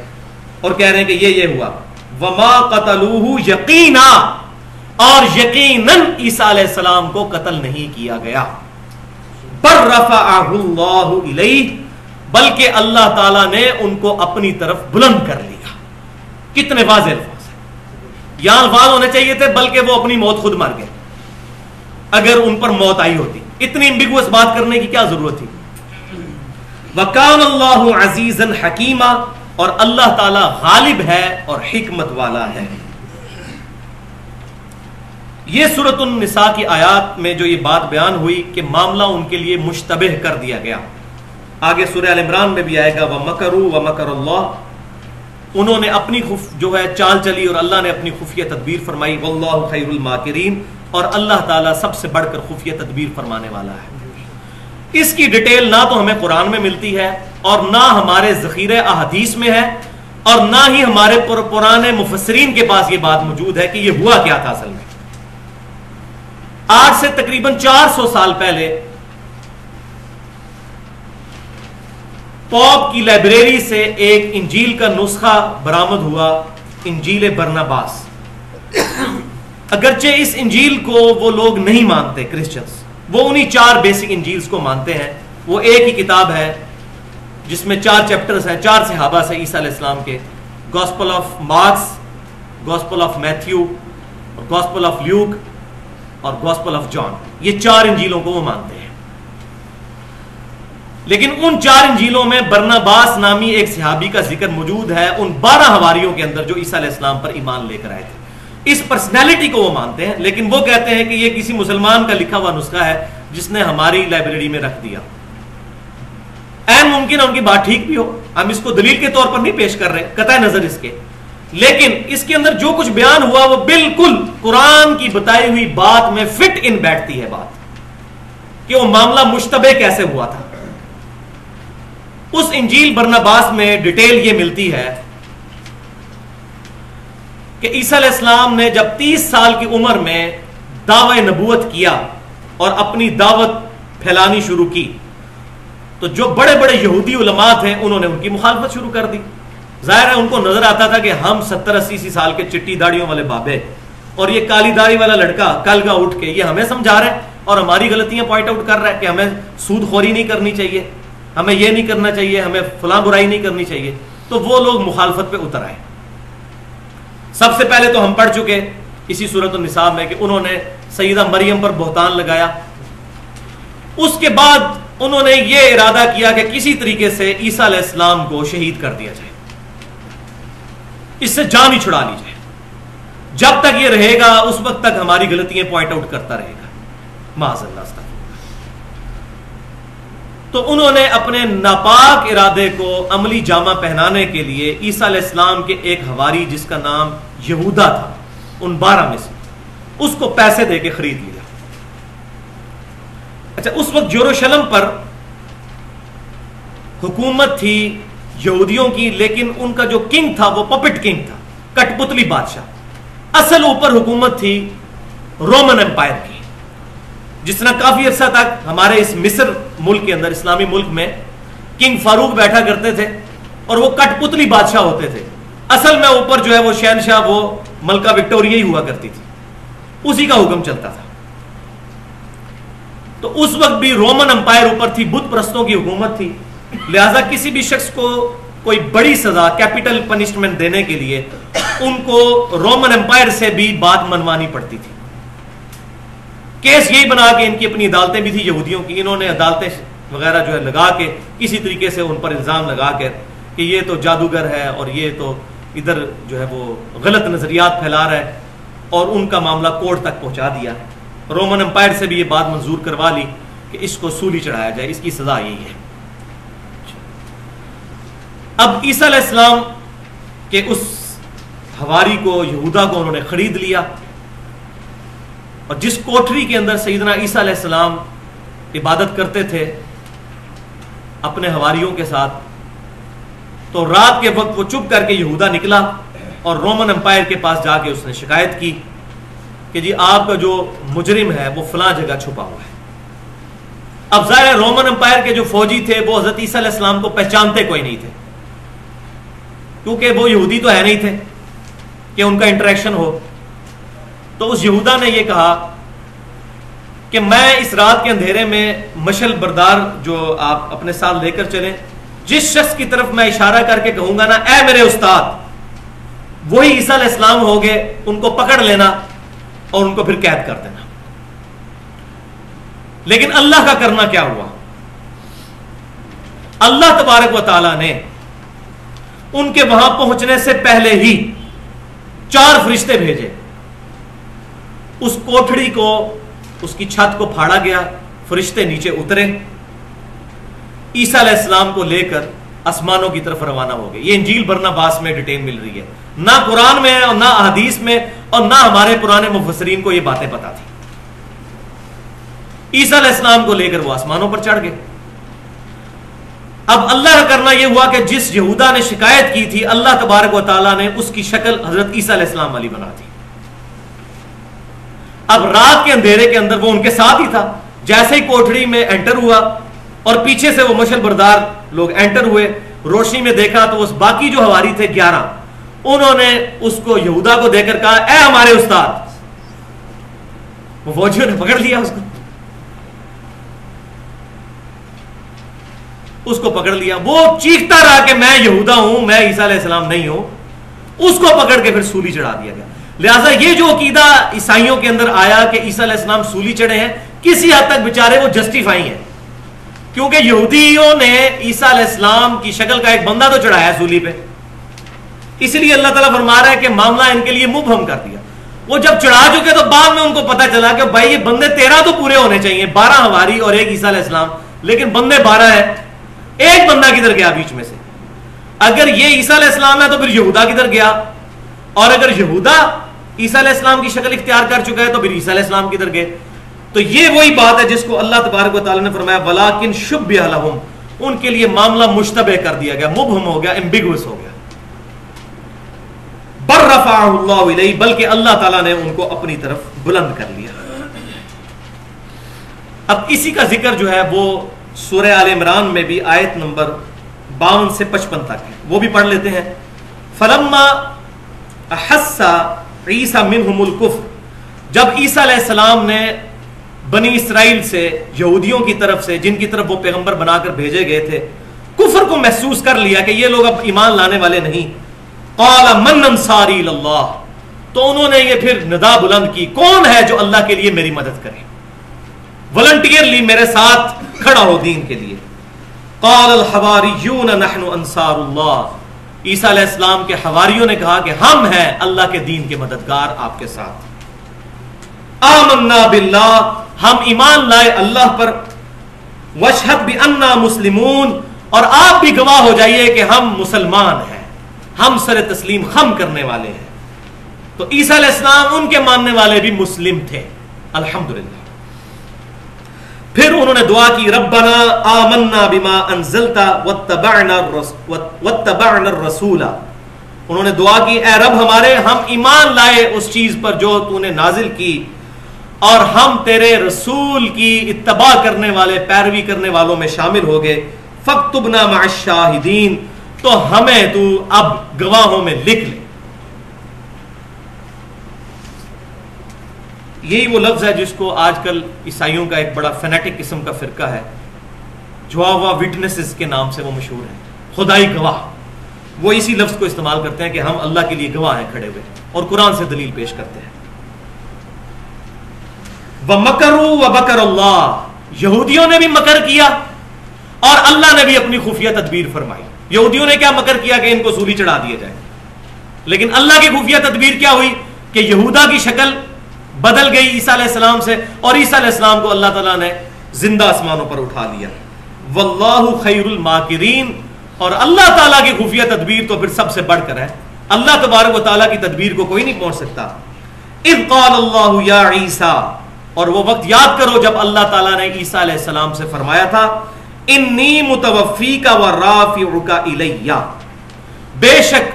اور کہہ رہے ہیں کہ یہ ہوا۔ وما قتلوہ یقینا، اور یقیناً عیسیٰ علیہ السلام کو قتل نہیں کیا گیا، بل رفعہ اللہ الیہ، بلکہ اللہ تعالیٰ نے ان کو اپنی طرف بلند کر لیا۔ کتنے واضح الفاظ ہیں، یہاں الفاظ ہونے چاہیے تھے بلکہ وہ اپنی موت خود مر گئے، اگر ان پر موت آئی ہوتی، اتنی ایمبیگوس بات کرنے کی کیا ضرورت تھی۔ وَكَانَ اللَّهُ عَزِيزًا حَكِيمًا، اور اللہ تعالیٰ غالب ہے اور حکمت والا ہے۔ یہ سورۃ النساء کی آیات میں جو یہ بات بیان ہوئی کہ معاملہ ان کے لیے مشتبہ کر دیا گیا، آگے سورہ آل عمران میں بھی آئے گا وَمَكَرُوا وَمَكَرَ اللَّهُ، انہوں نے اپنی جو ہے چال چلی اور اللہ نے اپنی خفیہ تدبیر فرمائی، وَاللَّهُ خَيْرُ الْمَاكِرِينَ، اور اللہ تعالیٰ سب سے بڑھ کر خفیہ تدبیر فرمانے والا ہے۔ اس کی ڈیٹیل نہ تو ہمیں قرآن میں ملتی ہے اور نہ ہمارے ذخیرہ احادیث میں ہے، اور نہ ہی ہمارے پرانے مفسرین کے پاس یہ بات موجود ہے کہ یہ ہوا کیا تھا اصل میں۔ آج سے تقریباً 400 سال پہلے پوپ کی لائبریری سے ایک انجیل کا نسخہ برآمد ہوا، انجیل برناباس۔ اگرچہ اس انجیل کو وہ لوگ نہیں مانتے، کرسچنز، وہ انہی 4 بیسک انجیلز کو مانتے ہیں۔ وہ ایک ہی کتاب ہے جس میں 4 چیپٹرز ہیں، 4 صحابہ سے عیسیٰ علیہ السلام کے، gospel of marks, gospel of Matthew, gospel of Luke اور گاسپل آف جان، یہ 4 انجیلوں کو وہ مانتے ہیں۔ لیکن ان 4 انجیلوں میں برناباس نامی ایک صحابی کا ذکر موجود ہے ان 12 حواریوں کے اندر جو عیسیٰ علیہ السلام پر ایمان لے کر آئے تھے۔ اس پرسنالٹی کو وہ مانتے ہیں، لیکن وہ کہتے ہیں کہ یہ کسی مسلمان کا لکھا ہوا نسخہ ہے جس نے ہماری لائبریری میں رکھ دیا۔ این ممکن ہے ان کی بات ٹھیک بھی ہو، ہم اس کو دلیل کے طور پر نہیں پیش کر رہے قطع نظر اس کے، لیکن اس کے اندر جو کچھ بیان ہوا وہ بالکل قرآن کی بتائی ہوئی بات میں فٹ ان بیٹھتی ہے بات، کہ وہ معاملہ مشتبہ کیسے ہوا تھا۔ اس انجیل برناباس میں ڈیٹیل یہ ملتی ہے کہ عیسیٰ علیہ السلام نے جب 30 سال کی عمر میں دعوی نبوت کیا اور اپنی دعوت پھیلانی شروع کی، تو جو بڑے بڑے یہودی علماء تھے انہوں نے ان کی مخالفت شروع کر دی۔ ظاہر ہے ان کو نظر آتا تھا کہ ہم 70-80 سال کے چٹی داڑیوں والے بابے اور یہ کالی داڑھی والا لڑکا کل کا اٹھ کے یہ ہمیں سمجھا رہا ہے اور ہماری غلطیاں پوائنٹ آؤٹ کر رہا ہے کہ ہمیں سود خوری نہیں کرنی چاہیے، ہمیں یہ نہیں کرنا چاہیے، ہمیں فلاں برائی نہیں کرنی چاہیے۔ تو وہ لوگ مخالفت پہ اتر آئے۔ سب سے پہلے تو ہم پڑھ چکے اسی سورۃ النساء میں کہ انہوں نے سیدہ مریم پر بہتان لگایا۔ اس کے بعد انہوں نے یہ ارادہ کیا کہ کسی طریقے سے عیسیٰ علیہ السلام کو شہید کر دیا جائے، اس سے جان ہی چھڑا لی جائے، جب تک یہ رہے گا اس وقت تک ہماری غلطیاں پوائنٹ آؤٹ کرتا رہے گا، معاذ اللہ۔ تو انہوں نے اپنے ناپاک ارادے کو عملی جامہ پہنانے کے لیے عیسیٰ علیہ السلام کے ایک حواری جس کا نام یہودا تھا، ان 12 میں سے، اس کو پیسے دے کے خرید لیا۔ اچھا، اس وقت یروشلم پر حکومت تھی یہودیوں کی، لیکن ان کا جو کنگ تھا وہ پپٹ کنگ تھا، کٹ پتلی بادشاہ۔ اصل اوپر حکومت تھی رومن امپائر کی، جس طرح کافی عرصہ تک ہمارے اس مصر ملک کے اندر، اسلامی ملک میں، کنگ فاروق بیٹھا کرتے تھے اور وہ کٹ پتلی بادشاہ ہوتے تھے، اصل میں اوپر جو ہے وہ شہنشاہ، وہ ملکہ وکٹوریہ ہی ہوا کرتی تھی، اسی کا حکم چلتا تھا۔ تو اس وقت بھی رومن امپائر اوپر تھی، بت پرستوں کی حکومت تھی، لہذا کسی بھی شخص کو کوئی بڑی سزا، کیپٹل پنشمنٹ دینے کے لیے ان کو رومن امپائر سے بھی بات منوانی پڑتی تھی۔ کیس یہی بنا کے ان کی اپنی عدالتیں بھی تھی یہودیوں کی، انہوں نے عدالتیں وغیرہ جو ہے لگا کے کسی طریقے سے ان پر الزام لگا کے کہ یہ تو جادوگر ہے اور یہ تو ادھر جو ہے وہ غلط نظریات پھیلا رہا ہے، اور ان کا معاملہ کورٹ تک پہنچا دیا۔ رومن امپائر سے بھی یہ بات منظور کروا لی کہ اس کو سولی چڑھایا جائے، اس کی سزا یہی ہے۔ اب عیسیٰ علیہ السلام کے اس حواری کو، یہودا کو انہوں نے خرید لیا، اور جس کوٹری کے اندر سیدنا عیسیٰ علیہ السلام عبادت کرتے تھے اپنے حواریوں کے ساتھ، تو رات کے وقت وہ چپ کر کے یہودا نکلا اور رومن امپائر کے پاس جا کے اس نے شکایت کی کہ جی آپ کا جو مجرم ہے وہ فلاں جگہ چھپا ہوا ہے۔ اب ظاہر رومن امپائر کے جو فوجی تھے وہ حضرت عیسیٰ علیہ السلام کو پہچانتے کوئی نہیں تھے، کیونکہ وہ یہودی تو ہے نہیں تھے کہ ان کا انٹریکشن ہو۔ تو اس یہودا نے یہ کہا کہ میں اس رات کے اندھیرے میں مشل بردار جو آپ اپنے ساتھ لے کر چلیں، جس شخص کی طرف میں اشارہ کر کے کہوں گا نا اے میرے استاد، وہی عیسیٰ علیہ السلام ہوگے، ان کو پکڑ لینا اور ان کو پھر قید کر دینا۔ لیکن اللہ کا کرنا کیا ہوا؟ اللہ تبارک و تعالی نے ان کے وہاں پہنچنے سے پہلے ہی 4 فرشتے بھیجے۔ اس کوٹھڑی کو، اس کی چھت کو پھاڑا گیا، فرشتے نیچے اترے، عیسیٰ علیہ السلام کو لے کر آسمانوں کی طرف روانہ ہو گئے۔ یہ انجیل برناباس میں ڈیٹیل مل رہی ہے، نہ قرآن میں اور نہ احادیث میں اور نہ ہمارے پرانے مفسرین کو یہ باتیں پتا تھی۔ عیسیٰ علیہ السلام کو لے کر وہ آسمانوں پر چڑھ گئے۔ اب اللہ کا کرنا یہ ہوا کہ جس یہودا نے شکایت کی تھی، اللہ تبارک و تعالیٰ نے اس کی شکل حضرت عیسیٰ علیہ السلام والی بنا دی۔ اب رات کے اندھیرے کے اندر وہ ان کے ساتھ ہی تھا۔ جیسے ہی کوٹھڑی میں انٹر ہوا اور پیچھے سے وہ مشل بردار لوگ انٹر ہوئے، روشنی میں دیکھا تو اس باقی جو حواری تھے 11، انہوں نے اس کو یہودا کو دے کر کہا اے ہمارے استاد۔ وہ فوجیوں نے پکڑ لیا اس کو پکڑ لیا۔ وہ چیختا رہا کہ میں یہودا ہوں، میں عیسیٰ علیہ السلام نہیں ہوں۔ اس کو پکڑ کے پھر سولی چڑھا دیا گیا۔ لہٰذا یہ جو عقیدہ عیسائیوں کے اندر آیا کہ عیسیٰ علیہ السلام سولی چڑھے ہیں، کسی حد تک بیچارے وہ جسٹیفائی ہیں، کیونکہ یہودیوں نے عیسیٰ علیہ السلام کی شکل کا ایک بندہ تو چڑھایا سولی پہ، اس لیے اللہ تعالیٰ فرما رہا ہے کہ معاملہ ان کے لیے مبہم کر دیا۔ وہ جب چڑھا چکے تو بعد میں ان کو پتا چلا کہ بھائی یہ بندے 13 تو پورے ہونے چاہیے، 12 حواری اور ایک عیسیٰ علیہ السلام، لیکن بندے 12 ہیں، ایک بندہ کدھر گیا بیچ میں سے؟ اگر یہ عیسیٰ علیہ السلام ہے تو پھر یہودا کدھر گیا؟ اور اگر یہودا عیسیٰ علیہ السلام کی شکل اختیار کر چکا ہے تو پھر عیسیٰ علیہ السلام کدھر گئے؟ تو یہ وہی بات ہے جس کو اللہ تبارک و تعالیٰ نے فرمایا وَلَٰكِنْ شُبِّهَ لَهُمْ، ان کے لیے معاملہ مشتبہ کر دیا گیا، مبہم ہو گیا، ایمبیگوس ہو گیا۔ بَلْ رَفَعَهُ اللَّهُ إِلَيْهِ، بلکہ اللہ تعالیٰ نے ان کو اپنی طرف بلند کر لیا۔ اب اسی کا ذکر جو ہے وہ سورہ آل عمران میں بھی آیت نمبر 52 سے 55 تک ہے، وہ بھی پڑھ لیتے ہیں۔ فَلَمَّا أَحَسَّ عِيسَى مِنْهُمُ الْكُفْرَ، جب عیسیٰ علیہ السلام نے بنی اسرائیل سے، یہودیوں کی طرف سے جن کی طرف وہ پیغمبر بنا کر بھیجے گئے تھے، کفر کو محسوس کر لیا کہ یہ لوگ اب ایمان لانے والے نہیں، قَالَ مَنْ أَنصَارِي إِلَى اللَّهِ، تو انہوں نے یہ پھر ندا بلند کی، کون ہے جو اللہ کے لیے میری مدد کرے، والنٹیئرلی میرے ساتھ کھڑا ہو دین کے لیے۔ قال الحواریون نحن انصار اللہ، عیسیٰ علیہ السلام کے حواریوں نے کہا کہ ہم ہیں اللہ کے دین کے مددگار، آپ کے ساتھ۔ آمنا باللہ، ہم ایمان لائے اللہ پر، واشہد بأننا مسلمون، اور آپ بھی گواہ ہو جائیے کہ ہم مسلمان ہیں، ہم سر تسلیم خم کرنے والے ہیں۔ تو عیسیٰ علیہ السلام ان کے ماننے والے بھی مسلم تھے، الحمدللہ۔ پھر انہوں نے دعا کی ربنا آمنا بما انزلتا واتبعنا الرسول، انہوں نے دعا کی اے رب ہمارے، ہم ایمان لائے اس چیز پر جو تو نے نازل کی، اور ہم تیرے رسول کی اتباع کرنے والے، پیروی کرنے والوں میں شامل ہو گئے۔ فاکتبنا مع الشاہدین، تو ہمیں تو اب گواہوں میں لکھ لے۔ یہی وہ لفظ ہے جس کو آج کل عیسائیوں کا ایک بڑا فینیٹک قسم کا فرقہ ہے، جواوا وٹنسز کے نام سے وہ مشہور ہے، خدائی گواہ، وہ اسی لفظ کو استعمال کرتے ہیں کہ ہم اللہ کے لیے گواہ ہیں کھڑے ہوئے، اور قرآن سے دلیل پیش کرتے ہیں۔ وَمَكَرُوا وَبَكَرَ اللَّهُ، یہودیوں نے بھی مکر کیا اور اللہ نے بھی اپنی خفیہ تدبیر فرمائی۔ یہودیوں نے کیا مکر کیا کہ ان کو سولی چڑھا دیا جائے، لیکن اللہ کی خفیہ تدبیر کیا ہوئی کہ یہودا کی شکل بدل گئی عیسیٰ علیہ السلام سے، اور عیسیٰ علیہ السلام کو اللہ تعالیٰ نے زندہ آسمانوں پر اٹھا لیا۔ واللہ خیر الماکرین، اور اللہ تعالیٰ کی خفیہ تدبیر تو پھر سب سے بڑھ کر ہے، اللہ تبارک و تعالیٰ کی تدبیر کو کوئی نہیں پہنچ سکتا۔ اذ قال اللہ یا عیسیٰ، اور وہ وقت یاد کرو جب اللہ تعالیٰ نے عیسیٰ علیہ السلام سے فرمایا تھا انی متوفیک ورافعک الی، بے شک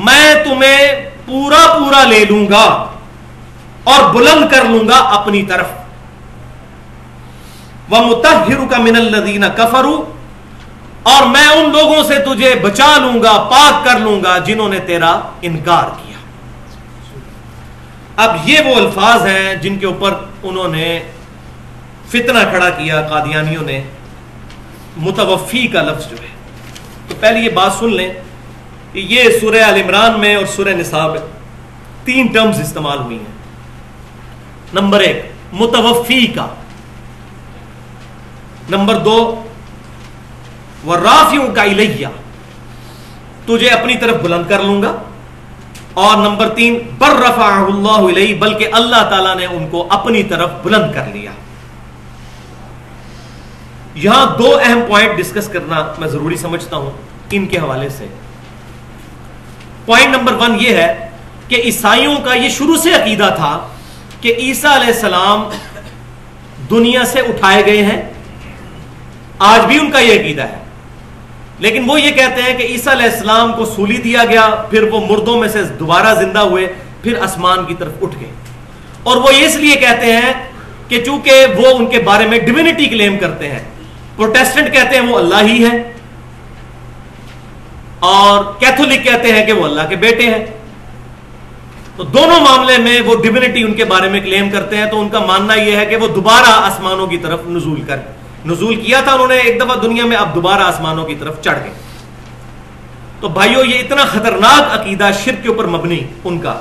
میں تمہیں پورا پورا لے لوں گا اور بلند کر لوں گا اپنی طرف، وَمُطَهِّرُكَ مِنَ الَّذِينَ كَفَرُوا، اور میں ان لوگوں سے تجھے بچا لوں گا، پاک کر لوں گا جنہوں نے تیرا انکار کیا۔ اب یہ وہ الفاظ ہیں جن کے اوپر انہوں نے فتنہ کھڑا کیا قادیانیوں نے، متوفی کا لفظ جو ہے۔ تو پہلے یہ بات سن لیں کہ یہ سورہ آل عمران میں اور سورہ نساء میں 3 ٹرمز استعمال ہوئی ہیں۔ نمبر 1 متوفی کا، نمبر 2 وَرَافِعُكَ إِلَيَّ، تجھے اپنی طرف بلند کر لوں گا، اور نمبر 3 بَلْ رَفَعَهُ اللَّهُ إِلَيْهِ، بلکہ اللہ تعالیٰ نے ان کو اپنی طرف بلند کر لیا۔ یہاں 2 اہم پوائنٹ ڈسکس کرنا میں ضروری سمجھتا ہوں ان کے حوالے سے۔ پوائنٹ نمبر 1 یہ ہے کہ عیسائیوں کا یہ شروع سے عقیدہ تھا کہ عیسیٰ علیہ السلام دنیا سے اٹھائے گئے ہیں، آج بھی ان کا یہ عقیدہ ہے، لیکن وہ یہ کہتے ہیں کہ عیسیٰ علیہ السلام کو سولی دیا گیا، پھر وہ مردوں میں سے دوبارہ زندہ ہوئے، پھر آسمان کی طرف اٹھ گئے، اور وہ اس لیے کہتے ہیں کہ چونکہ وہ ان کے بارے میں ڈیوینٹی کلیم کرتے ہیں۔ پروٹیسٹنٹ کہتے ہیں وہ اللہ ہی ہے، اور کیتھولک کہتے ہیں کہ وہ اللہ کے بیٹے ہیں، تو دونوں معاملے میں وہ ڈیوینٹی ان کے بارے میں کلیم کرتے ہیں۔ تو ان کا ماننا یہ ہے کہ وہ دوبارہ آسمانوں کی طرف نزول کیا تھا انہوں نے ایک دفعہ دنیا میں، اب دوبارہ آسمانوں کی طرف چڑھ گئے۔ تو بھائیو یہ اتنا خطرناک عقیدہ شرک کے اوپر مبنی ان کا،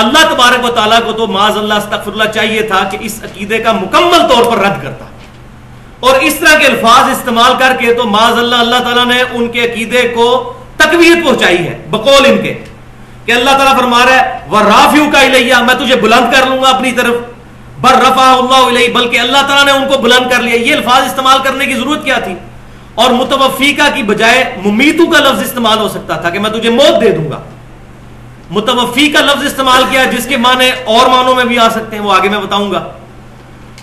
اللہ تبارک و تعالیٰ کو تو معاذ اللہ استغفر اللہ چاہیے تھا کہ اس عقیدے کا مکمل طور پر رد کرتا، اور اس طرح کے الفاظ استعمال کر کے تو معاذ اللہ اللہ تعالیٰ نے ان کے عقیدے کو تقویت پہنچائی ہے بقول ان کے، کہ اللہ تعالیٰ فرما رہا ہے وَرَافِعُكَ إِلَيَّ، میں تجھے بلند کر لوں گا اپنی طرف، بَلْ رَفَعَهُ اللَّهُ إِلَيْهِ، بلکہ اللہ تعالیٰ نے ان کو بلند کر لیا۔ یہ الفاظ استعمال کرنے کی ضرورت کیا تھی؟ اور متوفیقہ کی بجائے ممیتو کا لفظ استعمال ہو سکتا تھا کہ میں تجھے موت دے دوں گا۔ متوفی کا لفظ استعمال کیا جس کے معنی اور معنوں میں بھی آ سکتے ہیں، وہ آگے میں بتاؤں گا۔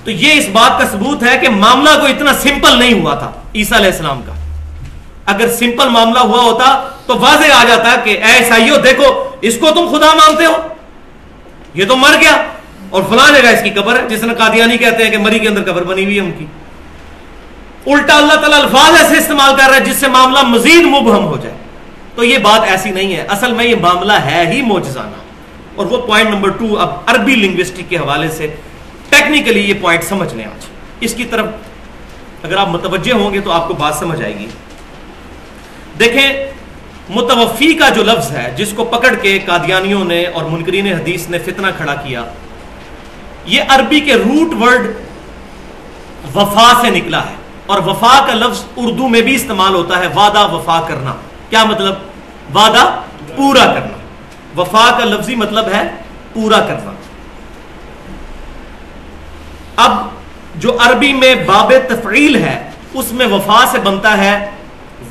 تو یہ اس بات کا ثبوت ہے کہ معاملہ کو اتنا سمپل نہیں ہوا تھا عیسیٰ علیہ السلام کا۔ اگر سمپل معاملہ ہوا ہوتا تو واضح آ جاتا کہ اے عیسائیو دیکھو اس کو تم خدا مانتے ہو، یہ تو مر گیا اور فلاں جگہ اس کی قبر ہے، جس نے قادیانی کہتے ہیں کہ مری کے اندر قبر بنی ہوئی ہے ان کی۔ الٹا اللہ تعالیٰ الفاظ ایسے استعمال کر رہا ہے جس سے معاملہ مزید مبہم ہو جائے۔ تو یہ بات ایسی نہیں ہے، اصل میں یہ معاملہ ہے ہی معجزانہ۔ اور وہ پوائنٹ نمبر 2 اب عربی لنگوسٹک کے حوالے سے ٹیکنیکلی یہ پوائنٹ سمجھ لیں آج، اس کی طرف اگر آپ متوجہ ہوں گے تو آپ کو بات سمجھ آئے گی۔ دیکھیں متوفی کا جو لفظ ہے جس کو پکڑ کے قادیانیوں نے اور منکرین حدیث نے فتنہ کھڑا کیا، یہ عربی کے روٹ ورڈ وفا سے نکلا ہے، اور وفا کا لفظ اردو میں بھی استعمال ہوتا ہے، وعدہ وفا کرنا۔ کیا مطلب؟ وعدہ پورا کرنا۔ وفا کا لفظی مطلب ہے پورا کرنا۔ اب جو عربی میں باب تفعیل ہے اس میں وفا سے بنتا ہے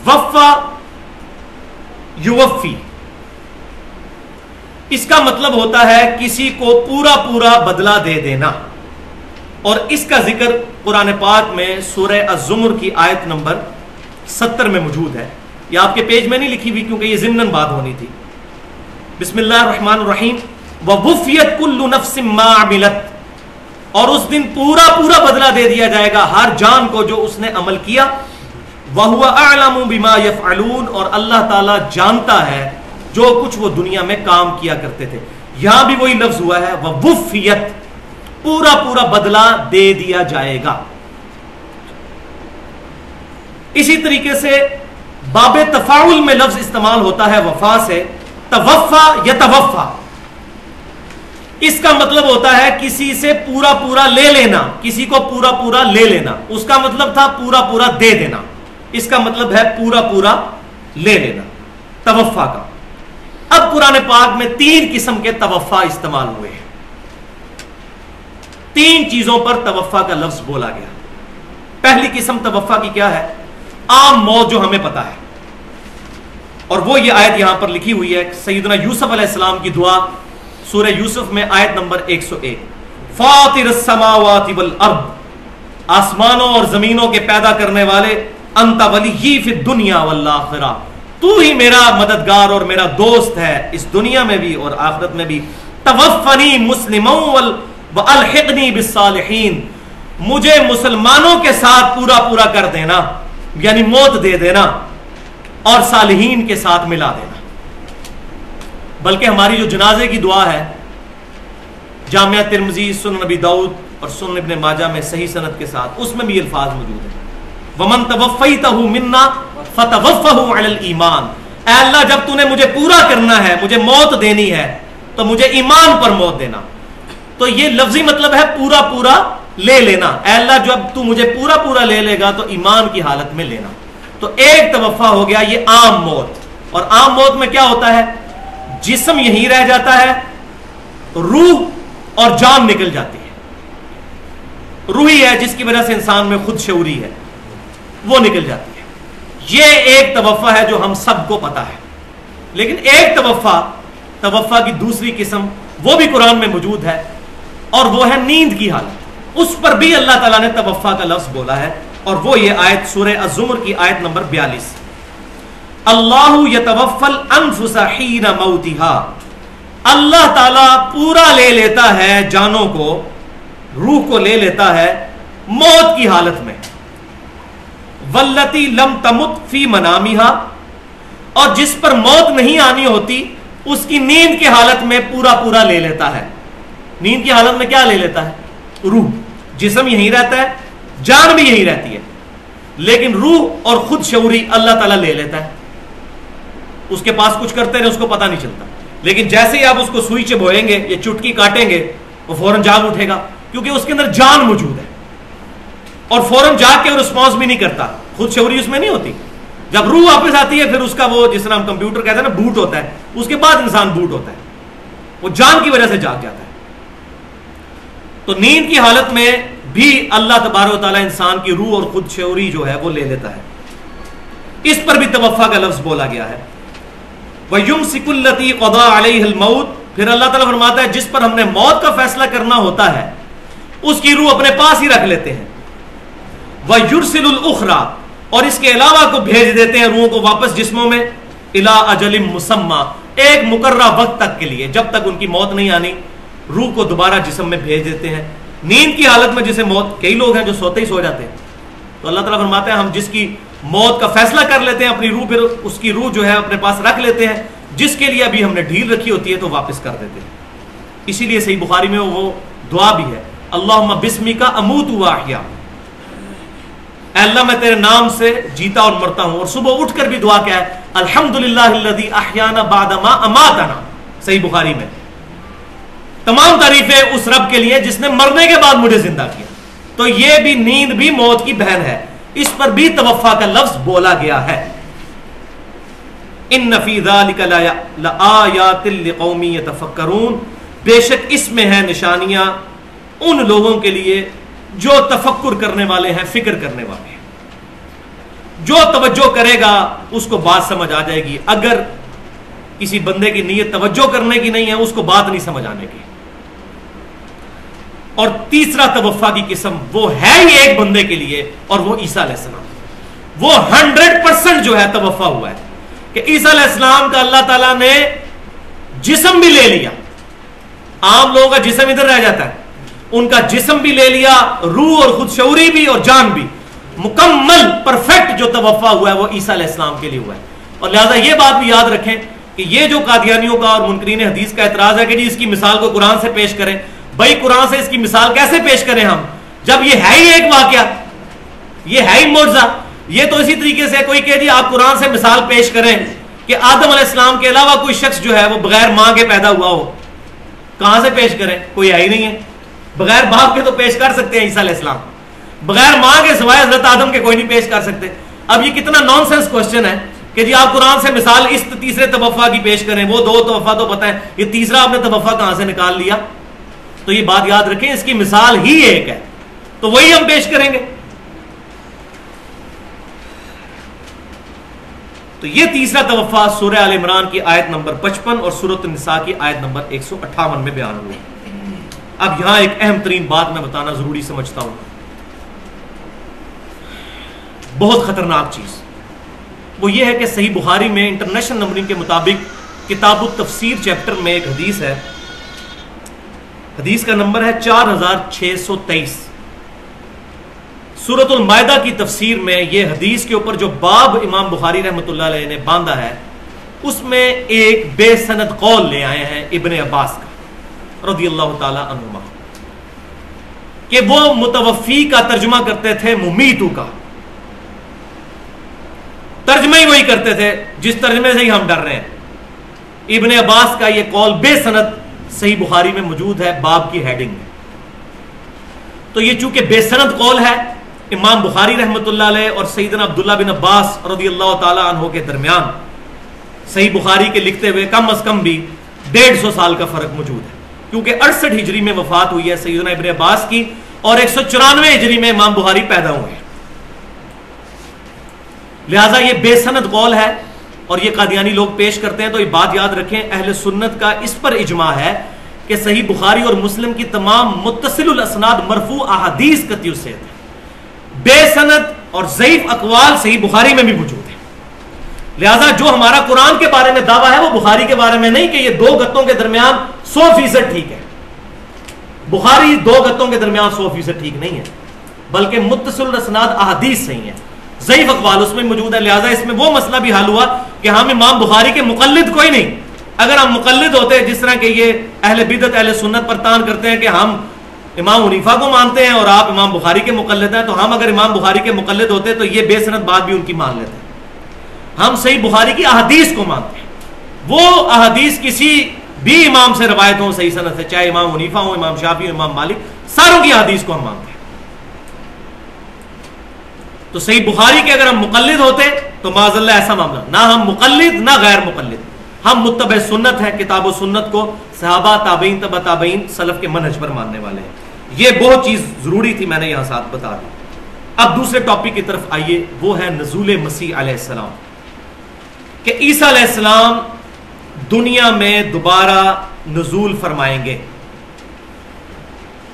وفا یوفی، اس کا مطلب ہوتا ہے کسی کو پورا پورا بدلہ دے دینا، اور اس کا ذکر قرآن پاک میں سورہ الزمر کی آیت نمبر 70 میں موجود ہے۔ یہ آپ کے پیج میں نہیں لکھی ہوئی کیونکہ یہ ضمناً بات ہونی تھی۔ بسم اللہ الرحمن الرحیم، وَوُفِّيَتْ كُلُّ نَفْسٍ مَّا عَمِلَتْ، اور اس دن پورا پورا بدلہ دے دیا جائے گا ہر جان کو جو اس نے عمل کیا۔ وَهُوَ أَعْلَمُ بِمَا يَفْعَلُونَ، اور اللہ تعالیٰ جانتا ہے جو کچھ وہ دنیا میں کام کیا کرتے تھے۔ یہاں بھی وہی لفظ ہوا ہے ووفیت، پورا پورا بدلہ دے دیا جائے گا. اسی طریقے سے باب تفاعل میں لفظ استعمال ہوتا ہے وفا سے، توفا یا توفا. اس کا مطلب ہوتا ہے کسی سے پورا پورا لے لینا، کسی کو پورا پورا لے لینا. اس کا مطلب تھا پورا پورا دے دینا، اس کا مطلب ہے پورا پورا لے لینا توفا کا. اب قرآن پاک میں 3 قسم کے توفا استعمال ہوئے ہیں. 3 چیزوں پر توفا کا لفظ بولا گیا. پہلی قسم توفا کی کیا ہے؟ عام موت جو ہمیں پتا ہے، اور وہ یہ آیت یہاں پر لکھی ہوئی ہے، سیدنا یوسف علیہ السلام کی دعا سورہ یوسف میں آیت نمبر 101. فاطر السماوات والارض، آسمانوں اور زمینوں کے پیدا کرنے والے، انت ولی فی الدنیا والآخرہ، تو ہی میرا مددگار اور میرا دوست ہے اس دنیا میں بھی اور آخرت میں بھی. توفنی مسلما والحقنی بالصالحین، مجھے مسلمانوں کے ساتھ پورا پورا کر دینا، یعنی موت دے دینا، اور صالحین کے ساتھ ملا دینا. بلکہ ہماری جو جنازے کی دعا ہے جامعہ ترمذی، سنن نبی داؤد اور سنن ابن ماجہ میں صحیح سند کے ساتھ، اس میں بھی الفاظ موجود ہیں وَمَن تَوَفَّيْتَهُ مِنَّا فَتَوَفَّهُ عَلَى الْإِيمَانِ، اے اللہ جب تو نے مجھے پورا کرنا ہے، مجھے موت دینی ہے، تو مجھے ایمان پر موت دینا. تو یہ لفظی مطلب ہے پورا پورا لے لینا. اے اللہ جب تو مجھے پورا پورا لے لے گا تو ایمان کی حالت میں لینا. تو ایک توفا ہو گیا یہ عام موت. اور عام موت میں کیا ہوتا ہے؟ جسم یہیں رہ جاتا ہے، روح اور جان نکل جاتی ہے. روح ہی ہے جس کی وجہ سے انسان میں خود شعوری ہے، وہ نکل جاتی ہے. یہ ایک توفا ہے جو ہم سب کو پتا ہے. لیکن ایک توفا کی دوسری قسم وہ بھی قرآن میں موجود ہے، اور وہ ہے نیند کی حالت. اس پر بھی اللہ تعالیٰ نے توفا کا لفظ بولا ہے، اور وہ یہ آیت سورہ الزمر کی آیت نمبر 42. اللہ یتوفی الانفس حین موتها، اللہ تعالیٰ پورا لے لیتا ہے جانوں کو، روح کو لے لیتا ہے موت کی حالت میں. والتی لم تمت فی منامها، اور جس پر موت نہیں آنی ہوتی اس کی نیند کی حالت میں پورا پورا لے لیتا ہے. نیند کی حالت میں کیا لے لیتا ہے؟ روح. جسم یہیں رہتا ہے، جان بھی یہیں رہتی ہے، لیکن روح اور خود شعوری اللہ تعالیٰ لے لیتا ہے. اس کے پاس کچھ کرتے رہے اس کو پتہ نہیں چلتا، لیکن جیسے ہی آپ اس کو سوئی چبھوئیں گے یا چٹکی کاٹیں گے وہ فوراً جاگ اٹھے گا، کیونکہ اس کے اندر جان موجود ہے، اور فوراً جاگ کے رسپانس بھی نہیں کرتا. خود شعوری اس میں نہیں ہوتی. جب روح واپس آتی ہے پھر اس کا وہ جس طرح ہم کمپیوٹر کہتے ہیں نا بوٹ ہوتا ہے، اس کے بعد انسان بوٹ ہوتا ہے، وہ جان کی وجہ سے جاگ جاتا ہے. تو نیند کی حالت میں بھی اللہ تبارک و تعالیٰ انسان کی روح اور خود شعوری جو ہے وہ لے لیتا ہے. اس پر بھی توفا کا لفظ بولا گیا ہے. وَيُمْسِكُ الَّتِي قَضَىٰ عَلَيْهَا الْمَوْتِ، پھر اللہ تعالیٰ فرماتا ہے جس پر ہم نے موت کا فیصلہ کرنا ہوتا ہے اس کی روح اپنے پاس ہی رکھ لیتے ہیں. وَيُرْسِلُ الْأُخْرَىٰ، اور اس کے علاوہ کو بھیج دیتے ہیں روحوں کو واپس جسموں میں، إِلَىٰ أَجَلٍ مُّسَمَّىٰ، ایک مقررہ وقت تک کے لیے، جب تک ان کی موت نہیں آنی روح کو دوبارہ جسم میں بھیج دیتے ہیں. نیند کی حالت میں جسے موت، کئی لوگ ہیں جو سوتے ہی سو جاتے ہیں، تو اللہ تعالیٰ فرماتے ہیں ہم جس کی موت کا فیصلہ کر لیتے ہیں اپنی روح، پھر اس کی روح جو ہے اپنے پاس رکھ لیتے ہیں، جس کے لیے ابھی ہم نے ڈھیل رکھی ہوتی ہے تو واپس کر دیتے ہیں. اسی لیے صحیح بخاری میں وہ دعا بھی ہے، اللہم بسمک اموت واحیا، اے اللہ میں تیرے نام سے جیتا اور مرتا ہوں. اور صبح اٹھ کر بھی دعا کیا ہے، الحمدللہ الذی احیانا بعد ما اماتنا، صحیح بخاری میں. تمام تعریفیں اس رب کے لیے جس نے مرنے کے بعد مجھے زندہ کیا. تو یہ بھی نیند بھی موت کی بہن ہے، اس پر بھی توفا کا لفظ بولا گیا ہے. ان فی ذلک لآیات لقوم یتفکرون، بے شک اس میں ہے نشانیاں ان لوگوں کے لیے جو تفکر کرنے والے ہیں، فکر کرنے والے ہیں. جو توجہ کرے گا اس کو بات سمجھ آ جائے گی. اگر کسی بندے کی نیت توجہ کرنے کی نہیں ہے اس کو بات نہیں سمجھ آنے کی. اور تیسرا توفا کی قسم وہ ہے ہی ایک بندے کے لیے، اور وہ عیسیٰ علیہ السلام. وہ 100% جو ہے توفا ہوا ہے کہ عیسیٰ علیہ السلام کا اللہ تعالیٰ نے جسم بھی لے لیا. عام لوگوں کا جسم ادھر رہ جاتا ہے، ان کا جسم بھی لے لیا، روح اور خود شعوری بھی اور جان بھی. مکمل پرفیکٹ جو توفا ہوا ہے وہ عیسیٰ علیہ السلام کے لیے ہوا ہے. اور لہذا یہ بات بھی یاد رکھیں کہ یہ جو قادیانیوں کا اور منکرین حدیث کا اعتراض ہے کہ جی اس کی مثال کو قرآن سے پیش کریں، بھائی قرآن سے اس کی مثال کیسے پیش کریں ہم، جب یہ ہے ہی ایک واقعہ، یہ ہے ہی معجزہ۔ یہ تو اسی طریقے سے کوئی کہ جی آپ قرآن سے مثال پیش کریں کہ آدم علیہ السلام کے علاوہ کوئی شخص جو ہے وہ بغیر ماں کے پیدا ہوا ہو، کہاں سے پیش کریں؟ کوئی ہے ہی نہیں ہے۔ بغیر باپ کے تو پیش کر سکتے ہیں عیسیٰ علیہ السلام، بغیر ماں کے سوائے حضرت آدم کے کوئی نہیں پیش کر سکتے۔ اب یہ کتنا نان سینس کوشچن ہے کہ جی آپ قرآن سے مثال اس تیسرے توفع کی پیش کریں، وہ 2 توفع تو پتہ ہے، یہ تیسرا آپ نے توفع کہاں سے نکال لیا؟ تو یہ بات یاد رکھیں، اس کی مثال ہی ایک ہے، تو وہی ہم پیش کریں گے۔ تو یہ تیسرا توفع سورہ آل عمران کی آیت نمبر 55 اور سورۃ النساء کی آیت نمبر 158 میں بیان ہوا۔ اب یہاں ایک اہم ترین بات میں بتانا ضروری سمجھتا ہوں، بہت خطرناک چیز، وہ یہ ہے کہ صحیح بخاری میں انٹرنیشنل نمبرنگ کے مطابق کتاب التفسیر چیپٹر میں ایک حدیث ہے، حدیث کا نمبر ہے 4623۔ سورۃ المائدہ کی تفسیر میں یہ حدیث کے اوپر جو باب امام بخاری رحمۃ اللہ علیہ نے باندھا ہے، اس میں ایک بے سند قول لے آئے ہیں ابن عباس کا رضی اللہ تعالی عنہما، کہ وہ متوفی کا ترجمہ کرتے تھے ممیتو کا، ترجمہ ہی وہی کرتے تھے جس ترجمے سے ہی ہم ڈر رہے ہیں۔ ابن عباس کا یہ قول بے سند صحیح بخاری میں موجود ہے باب کی ہیڈنگ میں۔ تو یہ چونکہ بے سند قول ہے، امام بخاری رحمۃ اللہ علیہ اور سیدنا عبداللہ بن عباس رضی اللہ تعالی عنہ کے درمیان صحیح بخاری کے لکھتے ہوئے کم از کم بھی 150 سال کا فرق موجود ہے، کیونکہ 68 ہجری میں وفات ہوئی ہے سیدنا ابن عباس کی، اور 194 ہجری میں امام بخاری پیدا ہوئے ہیں۔ لہٰذا یہ بے سند قول ہے اور یہ قادیانی لوگ پیش کرتے ہیں۔ تو یہ بات یاد رکھیں، اہل سنت کا اس پر اجماع ہے کہ صحیح بخاری اور مسلم کی تمام متصل الاسناد مرفوع احادیث قطعی سے ہے، بے سند اور ضعیف اقوال صحیح بخاری میں بھی موجود ہے۔ لہٰذا جو ہمارا قرآن کے بارے میں دعویٰ ہے وہ بخاری کے بارے میں نہیں کہ یہ 2 گتوں کے درمیان 100% ٹھیک ہے، بخاری 2 گتوں کے درمیان 100% ٹھیک نہیں ہے، بلکہ متصل الاسناد احادیث صحیح ہیں، ضعیف اقوال اس میں موجود ہے۔ لہٰذا اس میں وہ مسئلہ بھی حل ہوا کہ ہم امام بخاری کے مقلد کوئی نہیں۔ اگر ہم مقلد ہوتے، جس طرح کہ یہ اہل بدعت اہل سنت پر تان کرتے ہیں کہ ہم امام حنیفہ کو مانتے ہیں اور آپ امام بخاری کے مقلد ہیں، تو ہم اگر امام بخاری کے مقلد ہوتے تو یہ بے سند بات بھی ان کی مان لیتے ہیں۔ ہم صحیح بخاری کی احادیث کو مانتے ہیں، وہ احادیث کسی بھی امام سے روایت ہوں صحیح سند سے، چاہے امام حنیفہ ہوں، امام شافعی ہوں، امام مالک، ساروں کی احادیث کو ہم مانتے ہیں۔ تو صحیح بخاری کے اگر ہم مقلد ہوتے تو معاذ اللہ ایسا معاملہ، نہ ہم مقلد نہ غیر مقلد، ہم متبع سنت ہیں، کتاب و سنت کو صحابہ تابعین تبع تابعین سلف کے منہج پر ماننے والے ہیں۔ یہ بہت چیز ضروری تھی، میں نے یہاں ساتھ بتا دی۔ اب دوسرے ٹاپک کی طرف آئیے، وہ ہے نزول مسیح علیہ السلام، کہ عیسیٰ علیہ السلام دنیا میں دوبارہ نزول فرمائیں گے۔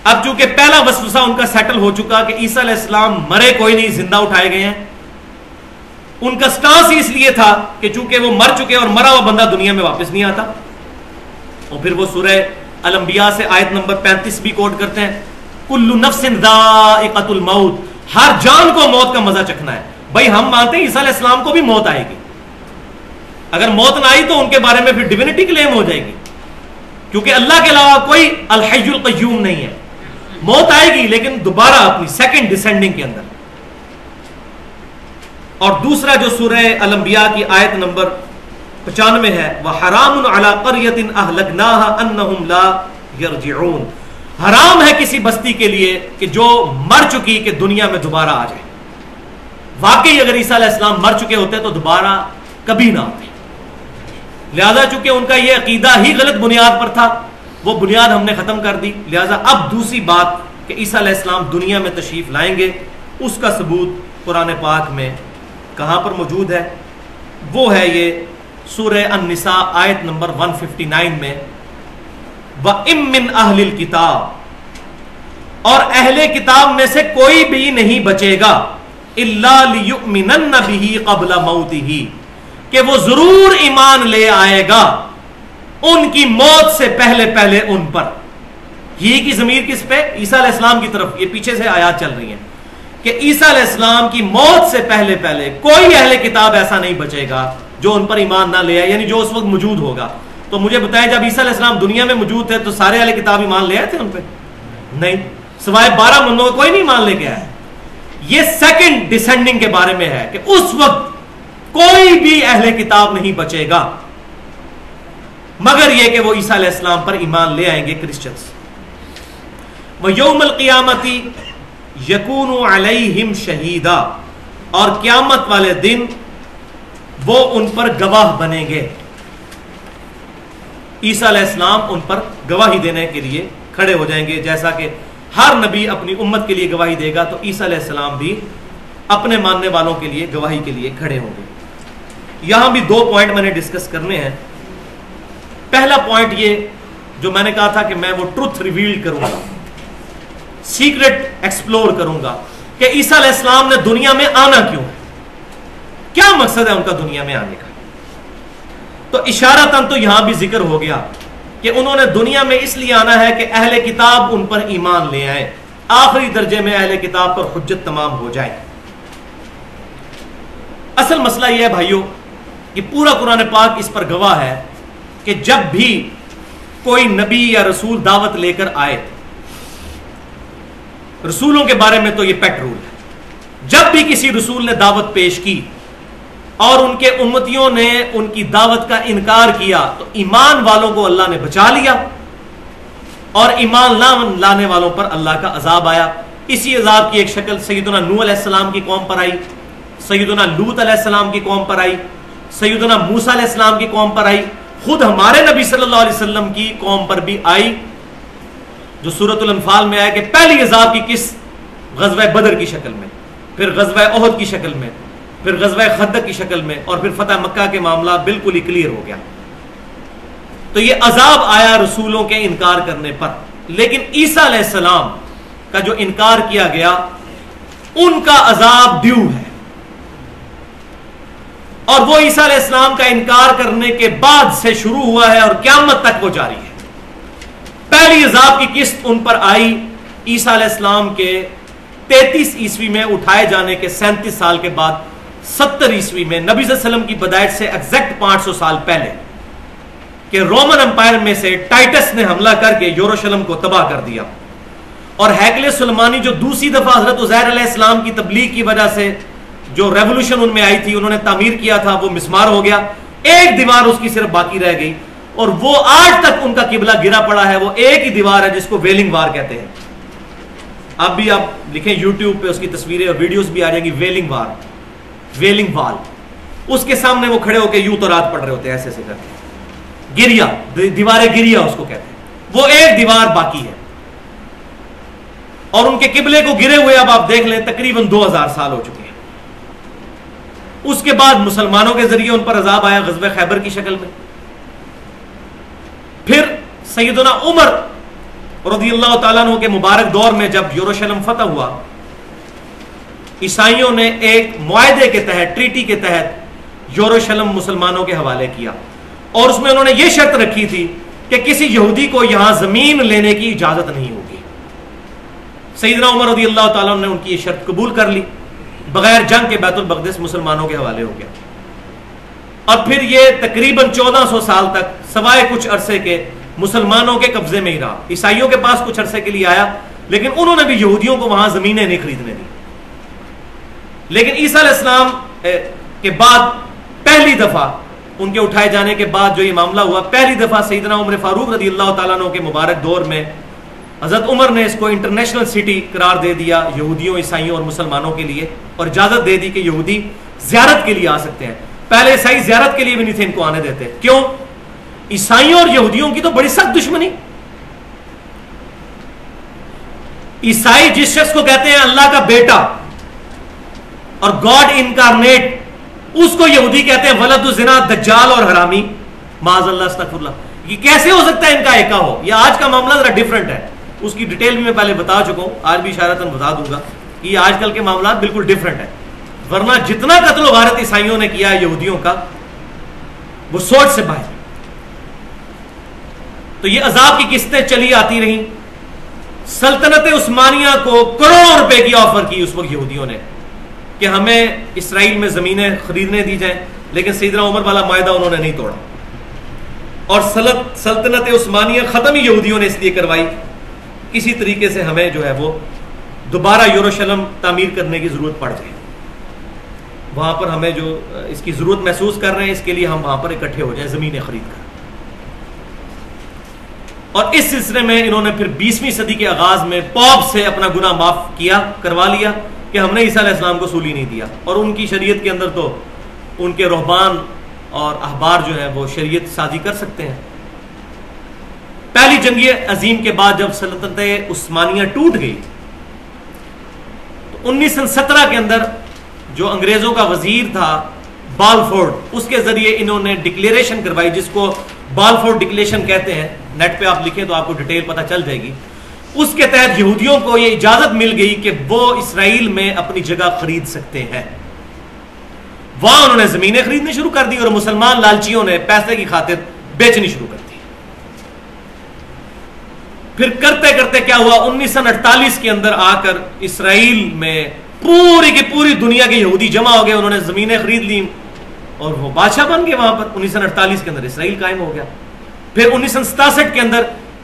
اب چونکہ پہلا وسوسہ ان کا سیٹل ہو چکا کہ عیسیٰ علیہ السلام مرے کوئی نہیں، زندہ اٹھائے گئے ہیں، ان کا سٹانس ہی اس لیے تھا کہ چونکہ وہ مر چکے اور مرا ہوا بندہ دنیا میں واپس نہیں آتا۔ اور پھر وہ سورہ الانبیاء سے آیت نمبر 35 بھی کوٹ کرتے ہیں، کل نفس ذائقۃ الموت، ہر جان کو موت کا مزہ چکھنا ہے۔ بھائی ہم مانتے ہیں عیسیٰ علیہ السلام کو بھی موت آئے گی، اگر موت نہ آئی تو ان کے بارے میں پھر ڈیوینٹی کلیم ہو جائے گی، کیونکہ اللہ کے علاوہ کوئی الحی القیوم نہیں ہے۔ موت آئے گی لیکن دوبارہ اپنی سیکنڈ ڈسینڈنگ کے اندر۔ اور دوسرا جو سورہ الانبیاء کی آیت نمبر 95 ہے، وَحَرَامٌ عَلَىٰ قَرْيَةٍ أَهْلَكْنَاهَا أَنَّهُمْ لَا يَرْجِعُونَ، حرام ہے کسی بستی کے لیے کہ جو مر چکی کہ دنیا میں دوبارہ آ جائے۔ واقعی اگر عیسیٰ علیہ السلام مر چکے ہوتے تو دوبارہ کبھی نہ آتے، لہذا چونکہ ان کا یہ عقیدہ ہی غلط بنیاد پر تھا، وہ بنیاد ہم نے ختم کر دی۔ لہذا اب دوسری بات کہ عیسیٰ علیہ السلام دنیا میں تشریف لائیں گے، اس کا ثبوت قرآن پاک میں کہاں پر موجود ہے؟ وہ ہے یہ سورہ النساء آیت نمبر 159 میں، وَإِن مِّنْ أَهْلِ الْكِتَابِ، اور اہل کتاب میں سے کوئی بھی نہیں بچے گا، إِلَّا لِيُؤْمِنَنَّ بِهِ قَبْلَ مَوْتِهِ، کہ وہ ضرور ایمان لے آئے گا ان کی موت سے پہلے پہلے ان پر۔ یہ کی ضمیر کس پہ؟ عیسیٰ علیہ السلام کی طرف۔ یہ پیچھے سے آیات چل رہی ہیں کہ عیسیٰ علیہ السلام کی موت سے پہلے پہلے کوئی اہل کتاب ایسا نہیں بچے گا جو ان پر ایمان نہ لے آئے، یعنی جو اس وقت موجود ہوگا. تو مجھے بتائیں جب عیسیٰ علیہ السلام دنیا میں موجود تھے تو سارے اہل کتاب ایمان لے آئے تھے ان پہ؟ نہیں، سوائے 12 بندوں کوئی نہیں ایمان لے کے آیا. یہ سیکنڈ ڈسینڈنگ کے بارے میں ہے کہ اس وقت کوئی بھی اہل کتاب نہیں بچے گا مگر یہ کہ وہ عیسیٰ علیہ السلام پر ایمان لے آئیں گے کرسچنز. وَيَوْمَ الْقِيَامَةِ يَكُونُ عَلَيْهِمْ شَهِيدًا، اور قیامت والے دن وہ ان پر گواہ بنیں گے. عیسیٰ علیہ السلام ان پر گواہی دینے کے لیے کھڑے ہو جائیں گے. جیسا کہ ہر نبی اپنی امت کے لیے گواہی دے گا تو عیسیٰ علیہ السلام بھی اپنے ماننے والوں کے لیے گواہی کے لیے کھڑے ہوں گے. یہاں بھی 2 پوائنٹ میں نے ڈسکس کرنے ہیں. پہلا پوائنٹ یہ جو میں نے کہا تھا کہ میں وہ ٹروتھ ریویل کروں گا، سیکرٹ ایکسپلور کروں گا کہ عیسیٰ علیہ السلام نے دنیا میں آنا کیوں ہے، کیا مقصد ہے ان کا دنیا میں آنے کا. تو اشارتاً تو یہاں بھی ذکر ہو گیا کہ انہوں نے دنیا میں اس لیے آنا ہے کہ اہل کتاب ان پر ایمان لے آئیں، آخری درجے میں اہل کتاب پر حجت تمام ہو جائے. اصل مسئلہ یہ ہے بھائیوں کہ پورا قرآن پاک اس پر گواہ ہے کہ جب بھی کوئی نبی یا رسول دعوت لے کر آئے، رسولوں کے بارے میں تو یہ پیٹ رول ہے، جب بھی کسی رسول نے دعوت پیش کی اور ان کے امتیوں نے ان کی دعوت کا انکار کیا تو ایمان والوں کو اللہ نے بچا لیا اور ایمان نہ لانے والوں پر اللہ کا عذاب آیا. اسی عذاب کی ایک شکل سیدنا نوح علیہ السلام کی قوم پر آئی، سیدنا لوط علیہ السلام کی قوم پر آئی، سیدنا موسیٰ علیہ السلام کی قوم پر آئی، خود ہمارے نبی صلی اللہ علیہ وسلم کی قوم پر بھی آئی، جو سورۃ الانفال میں آیا کہ پہلی عذاب کی قسط غزوہ بدر کی شکل میں، پھر غزوہ احد کی شکل میں، پھر غزوہ خندق کی شکل میں، اور پھر فتح مکہ کے معاملہ بالکل ہی کلیئر ہو گیا. تو یہ عذاب آیا رسولوں کے انکار کرنے پر. لیکن عیسیٰ علیہ السلام کا جو انکار کیا گیا ان کا عذاب ڈیو ہے، اور وہ عیسیٰ علیہ السلام کا انکار کرنے کے بعد سے شروع ہوا ہے اور قیامت تک وہ جاری ہے. پہلی عذاب کی قسط ان پر آئی عیسیٰ علیہ السلام کے 33 عیسوی میں اٹھائے جانے کے 37 سال کے بعد 70 عیسوی میں، نبی صلی اللہ علیہ وسلم کی پیدائش سے ایگزیکٹ 500 سال پہلے، کہ رومن امپائر میں سے ٹائٹس نے حملہ کر کے یروشلم کو تباہ کر دیا، اور ہیکل سلیمانی جو دوسری دفعہ حضرت عزیر علیہ السلام کی تبلیغ کی وجہ سے جو ریولوشن ان میں آئی تھی انہوں نے تعمیر کیا تھا وہ مسمار ہو گیا، ایک دیوار اس کی صرف باقی رہ گئی، اور وہ آج تک ان کا قبلہ گرا پڑا ہے. وہ ایک ہی دیوار ہے جس کو ویلنگ وار کہتے ہیں. اب بھی آپ لکھیں یوٹیوب پہ اس کی تصویریں اور ویڈیوز بھی آ جائیں گی، ویلنگ وار، ویلنگ وال. اس کے سامنے وہ کھڑے ہو کے یوں تو رات پڑھ رہے ہوتے ہیں ایسے ایسے کر کے، گریا، دیوار گریا اس کو کہتے ہیں. وہ ایک دیوار باقی ہے اور ان کے قبلے کو گرے ہوئے اب آپ دیکھ لیں تقریباً 2000 سال ہو چکے ہیں. اس کے بعد مسلمانوں کے ذریعے ان پر عذاب آیا غزوہ خیبر کی شکل میں. پھر سیدنا عمر رضی اللہ تعالیٰ عنہ کے مبارک دور میں جب یروشلم فتح ہوا، عیسائیوں نے ایک معاہدے کے تحت، ٹریٹی کے تحت یروشلم مسلمانوں کے حوالے کیا، اور اس میں انہوں نے یہ شرط رکھی تھی کہ کسی یہودی کو یہاں زمین لینے کی اجازت نہیں ہوگی. سیدنا عمر رضی اللہ تعالیٰ عنہ نے ان کی یہ شرط قبول کر لی، بغیر جنگ کے بیت المقدس مسلمانوں کے حوالے ہو گیا. اور پھر یہ تقریباً 1400 سال تک سوائے کچھ عرصے کے مسلمانوں کے قبضے میں ہی رہا. عیسائیوں کے پاس کچھ عرصے کے لیے آیا لیکن انہوں نے بھی یہودیوں کو وہاں زمینیں نہیں خریدنے دی. لیکن عیسیٰ علیہ السلام کے بعد پہلی دفعہ ان کے اٹھائے جانے کے بعد جو یہ معاملہ ہوا، پہلی دفعہ سیدنا عمر فاروق رضی اللہ تعالیٰ عنہ کے مبارک دور میں حضرت عمر نے اس کو انٹرنیشنل سٹی قرار دے دیا یہودیوں، عیسائیوں اور مسلمانوں کے لیے، اور اجازت دے دی کہ یہودی زیارت کے لیے آ سکتے ہیں. پہلے عیسائی زیارت کے لیے بھی نہیں تھے ان کو آنے دیتے. کیوں؟ عیسائیوں اور یہودیوں کی تو بڑی سخت دشمنی. عیسائی جس شخص کو کہتے ہیں اللہ کا بیٹا اور گاڈ انکارنیٹ، اس کو یہودی کہتے ہیں ولد الزنا، دجال اور حرامی، معاذ اللہ استغفر اللہ. یہ کیسے ہو سکتا ہے ان کا ایکا ہو؟ یہ آج کا معاملہ ذرا ڈیفرنٹ ہے، اس کی ڈیٹیل بھی میں پہلے بتا چکا ہوں، آج بھی اشارتاً بتا دوں گا کہ یہ آج کل کے معاملات بالکل ڈیفرنٹ ہے. ورنہ جتنا قتل و غارت عیسائیوں نے کیا ہے یہودیوں کا وہ سوچ سے باہر. تو یہ عذاب کی قسطیں چلی آتی رہیں. سلطنت عثمانیہ کو کروڑوں روپے کی آفر کی اس وقت یہودیوں نے کہ ہمیں اسرائیل میں زمینیں خریدنے دی جائیں. لیکن سیدنا عمر والا معاہدہ انہوں نے نہیں توڑا، اور سلطنت عثمانیہ ختم ہی یہودیوں نے اس لیے کروائی کسی طریقے سے ہمیں جو ہے وہ دوبارہ یروشلم تعمیر کرنے کی ضرورت پڑ جائے، وہاں پر ہمیں جو اس کی ضرورت محسوس کر رہے ہیں، اس کے لیے ہم وہاں پر اکٹھے ہو جائیں زمینیں خرید کر۔ اور اس سلسلے میں انہوں نے پھر 20ویں صدی کے آغاز میں پوپ سے اپنا گناہ معاف کروا لیا کہ ہم نے عیسیٰ علیہ السلام کو سولی نہیں دیا، اور ان کی شریعت کے اندر تو ان کے رہبان اور احبار جو ہیں وہ شریعت سازی کر سکتے ہیں۔ پہلی جنگ عظیم کے بعد جب سلطنت عثمانیہ ٹوٹ گئی تو 1917 کے اندر جو انگریزوں کا وزیر تھا بالفورڈ، اس کے ذریعے انہوں نے ڈکلیریشن کروائی جس کو بالفورڈ ڈکلیریشن کہتے ہیں، نیٹ پہ آپ لکھیں تو آپ کو ڈیٹیل پتہ چل جائے گی۔ اس کے تحت یہودیوں کو یہ اجازت مل گئی کہ وہ اسرائیل میں اپنی جگہ خرید سکتے ہیں، وہاں انہوں نے زمینیں خریدنی شروع کر دی اور مسلمان لالچیوں نے پیسے کی خاطر بیچنی شروع کر دی۔ پھر کرتے کرتے کیا ہوا، 1948 کے اندر آ کر اسرائیل میں پوری کی پوری دنیا کے یہودی جمع ہو گئے، انہوں نے زمینیں خرید لی اور وہ بادشاہ بن گئے وہاں پر۔ 1948 کے اندر اسرائیل قائم ہو گیا۔ پھر 1967 کے اندر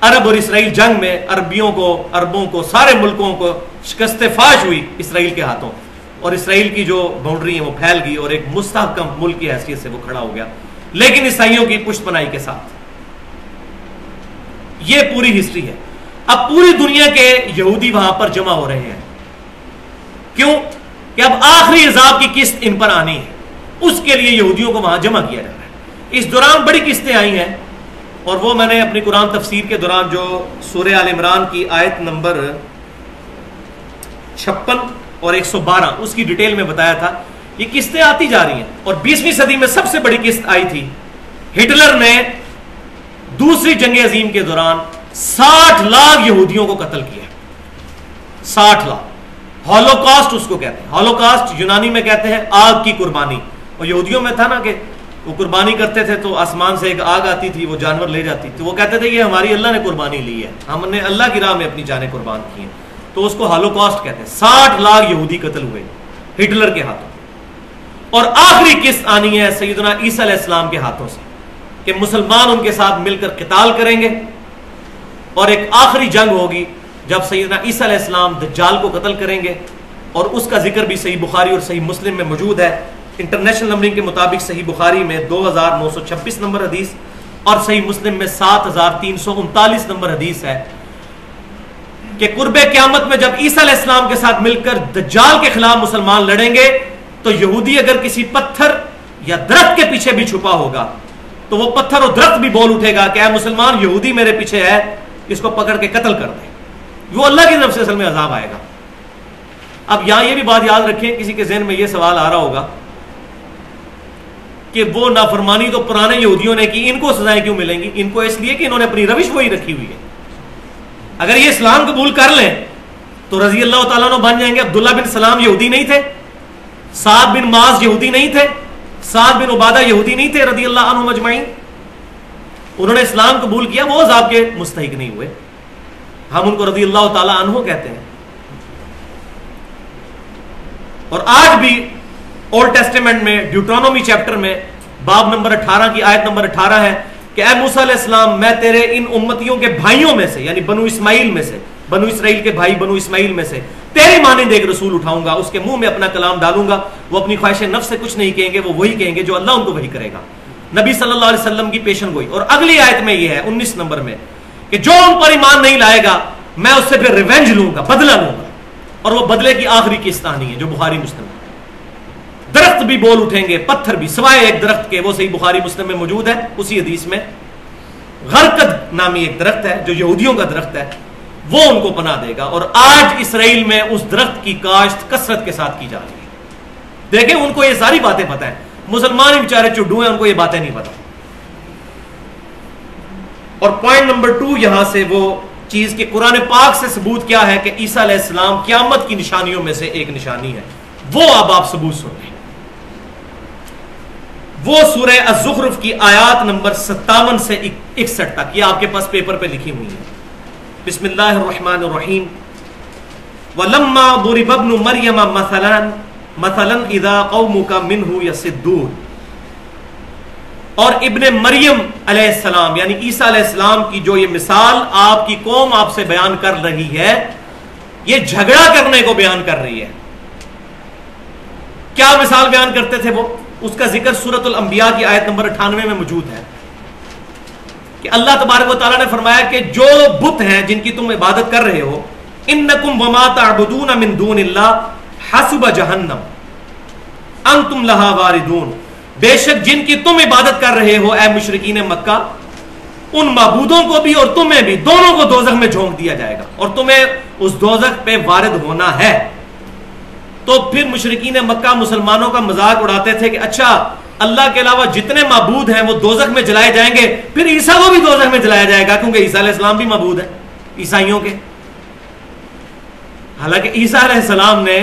عرب اور اسرائیل جنگ میں عربوں کو سارے ملکوں کو شکست فاش ہوئی اسرائیل کے ہاتھوں، اور اسرائیل کی جو باؤنڈری ہے وہ پھیل گئی اور ایک مستحکم ملک کی حیثیت سے وہ کھڑا ہو گیا، لیکن عیسائیوں کی پشت پناہی کے ساتھ۔ یہ پوری ہسٹری ہے۔ اب پوری دنیا کے یہودی وہاں پر جمع ہو رہے ہیں، کیوں کہ اب آخری عذاب کی قسط ان پر آنی ہے، اس کے لیے یہودیوں کو وہاں جمع کیا جا رہا ہے۔ اس دوران بڑی قسطیں آئی ہیں، اور وہ میں نے اپنی قرآن تفسیر کے دوران جو سورہ آل عمران کی آیت نمبر 56 اور 112 اس کی ڈیٹیل میں بتایا تھا۔ یہ قسطیں آتی جا رہی ہیں، اور 20ویں صدی میں سب سے بڑی قسط آئی تھی۔ ہٹلر نے دوسری جنگ عظیم کے دوران 60 لاکھ یہودیوں کو قتل کیا، 60 لاکھ۔ ہولوکاسٹ اس کو کہتے ہیں، ہولوکاسٹ یونانی میں کہتے ہیں آگ کی قربانی، اور یہودیوں میں تھا نا کہ وہ قربانی کرتے تھے تو آسمان سے ایک آگ آتی تھی، وہ جانور لے جاتی تھی، وہ کہتے تھے یہ ہماری اللہ نے قربانی لی ہے، ہم نے اللہ کی راہ میں اپنی جانیں قربان کی ہیں، تو اس کو ہولوکاسٹ کہتے ہیں۔ 60 لاکھ یہودی قتل ہوئے ہٹلر کے ہاتھوں، اور آخری قسط آنی ہے سیدنا عیسیٰ علیہ السلام کے ہاتھوں سے کہ مسلمان ان کے ساتھ مل کر قتال کریں گے، اور ایک آخری جنگ ہوگی جب سیدنا عیسیٰ علیہ السلام دجال کو قتل کریں گے، اور اس کا ذکر بھی صحیح بخاری اور صحیح مسلم میں موجود ہے۔ انٹرنیشنل نمبرنگ کے مطابق صحیح بخاری میں 2926 نمبر حدیث اور صحیح مسلم میں 7339 نمبر حدیث ہے کہ قرب قیامت میں جب عیسیٰ علیہ السلام کے ساتھ مل کر دجال کے خلاف مسلمان لڑیں گے تو یہودی اگر کسی پتھر یا درخت کے پیچھے بھی چھپا ہوگا تو وہ پتھر اور درخت بھی بول اٹھے گا کہ اے مسلمان یہودی میرے پیچھے ہے، اس کو پکڑ کے قتل کر دیں۔ وہ اللہ کی طرف سے اصل میں عذاب آئے گا۔ اب یہاں یہ بھی بات یاد رکھیں، کسی کے ذہن میں یہ سوال آ رہا ہوگا کہ وہ نافرمانی تو پرانے یہودیوں نے کی، ان کو سزائیں کیوں ملیں گی؟ ان کو اس لیے کہ انہوں نے اپنی روش وہی رکھی ہوئی ہے۔ اگر یہ اسلام قبول کر لیں تو رضی اللہ تعالیٰ عنہ بن جائیں گے۔ عبداللہ بن سلام یہودی نہیں تھے، سعد بن معاذ یہودی نہیں تھے، سعد بن عبادہ یہودی نہیں تھے رضی اللہ عنہم اجمعین، انہوں نے اسلام قبول کیا، وہ عذاب کے مستحق نہیں ہوئے، ہم ان کو رضی اللہ تعالیٰ عنہ کہتے ہیں۔ اور آج بھی اولڈ ٹیسٹیمنٹ میں ڈیوٹرانومی چیپٹر میں باب نمبر 18 کی آیت نمبر 18 ہے کہ اے موسیٰ علیہ السلام، میں تیرے ان امتیوں کے بھائیوں میں سے، یعنی بنو اسماعیل میں سے، بنو اسرائیل کے بھائی بنو اسماعیل میں سے تیری مانند ایک رسول اٹھاؤں گا، اس کے منہ میں اپنا کلام ڈالوں گا، وہ اپنی خواہش نفس سے کچھ نہیں کہیں گے، وہ وہی کہیں گے جو اللہ ان کو وہی کرے گا۔ نبی صلی اللہ علیہ وسلم کی پیشن گوئی۔ اور اگلی آیت میں یہ ہے 19 نمبر میں کہ جو ان پر ایمان نہیں لائے گا میں اس سے پھر ریونج لوں گا، بدلہ لوں گا، اور وہ بدلے کی آخری قسط آنی ہے جو بخاری مسلم ہے۔ درخت بھی بول اٹھیں گے، پتھر بھی، سوائے ایک درخت کے، وہ صحیح بخاری مسلم میں موجود ہے اسی حدیث میں۔ غرقد نامی ایک درخت ہے جو یہودیوں کا درخت ہے، وہ ان کو پناہ دے گا۔ اور آج اسرائیل میں اس درخت کی کاشت کثرت کے ساتھ کی جا رہی ہے۔ دیکھیں ان کو یہ ساری باتیں پتہ ہیں، مسلمان ہی بیچارے چڈو ہیں، ان کو یہ باتیں نہیں پتہ۔ اور پوائنٹ نمبر 2 یہاں سے وہ چیز کہ قرآن پاک سے ثبوت کیا ہے کہ عیسیٰ علیہ السلام قیامت کی نشانیوں میں سے ایک نشانی ہے، وہ اب آپ ثبوت سن لیں۔ وہ سورہ الزخرف کی آیات نمبر 57 سے 61 تک، یہ آپ کے پاس پیپر پہ لکھی ہوئی ہے۔ بسم اللہ الرحمن الرحیم۔ وَلَمَّا ضُرِبَ ابْنُ مَرْيَمَ مَثَلًا إِذَا قَوْمُكَ مِنْهُ يَصِدُّونَ۔ اور ابن مریم علیہ السلام یعنی عیسیٰ علیہ السلام کی جو یہ مثال آپ کی قوم آپ سے بیان کر رہی ہے، یہ جھگڑا کرنے کو بیان کر رہی ہے۔ کیا مثال بیان کرتے تھے وہ؟ اس کا ذکر سورۃ الانبیاء کی آیت نمبر 98 میں موجود ہے کہ اللہ تبارک و تعالیٰ نے فرمایا کہ جو بت ہیں جن کی تم عبادت کر رہے ہو، انکم وما تعبدون من دون اللہ حسب جہنم انتم لہا واردون، بے شک جن کی تم عبادت کر رہے ہو اے مشرکین مکہ، ان معبودوں کو بھی اور تمہیں بھی، دونوں کو دوزخ میں جھونک دیا جائے گا اور تمہیں اس دوزخ پہ وارد ہونا ہے۔ تو پھر مشرکین مکہ مسلمانوں کا مذاق اڑاتے تھے کہ اچھا اللہ کے علاوہ جتنے معبود ہیں وہ دوزخ میں جلائے جائیں گے، پھر عیسیٰ کو بھی دوزخ میں جلایا جائے گا، کیونکہ عیسیٰ علیہ السلام بھی معبود ہے عیسائیوں کے۔ حالانکہ عیسیٰ علیہ السلام نے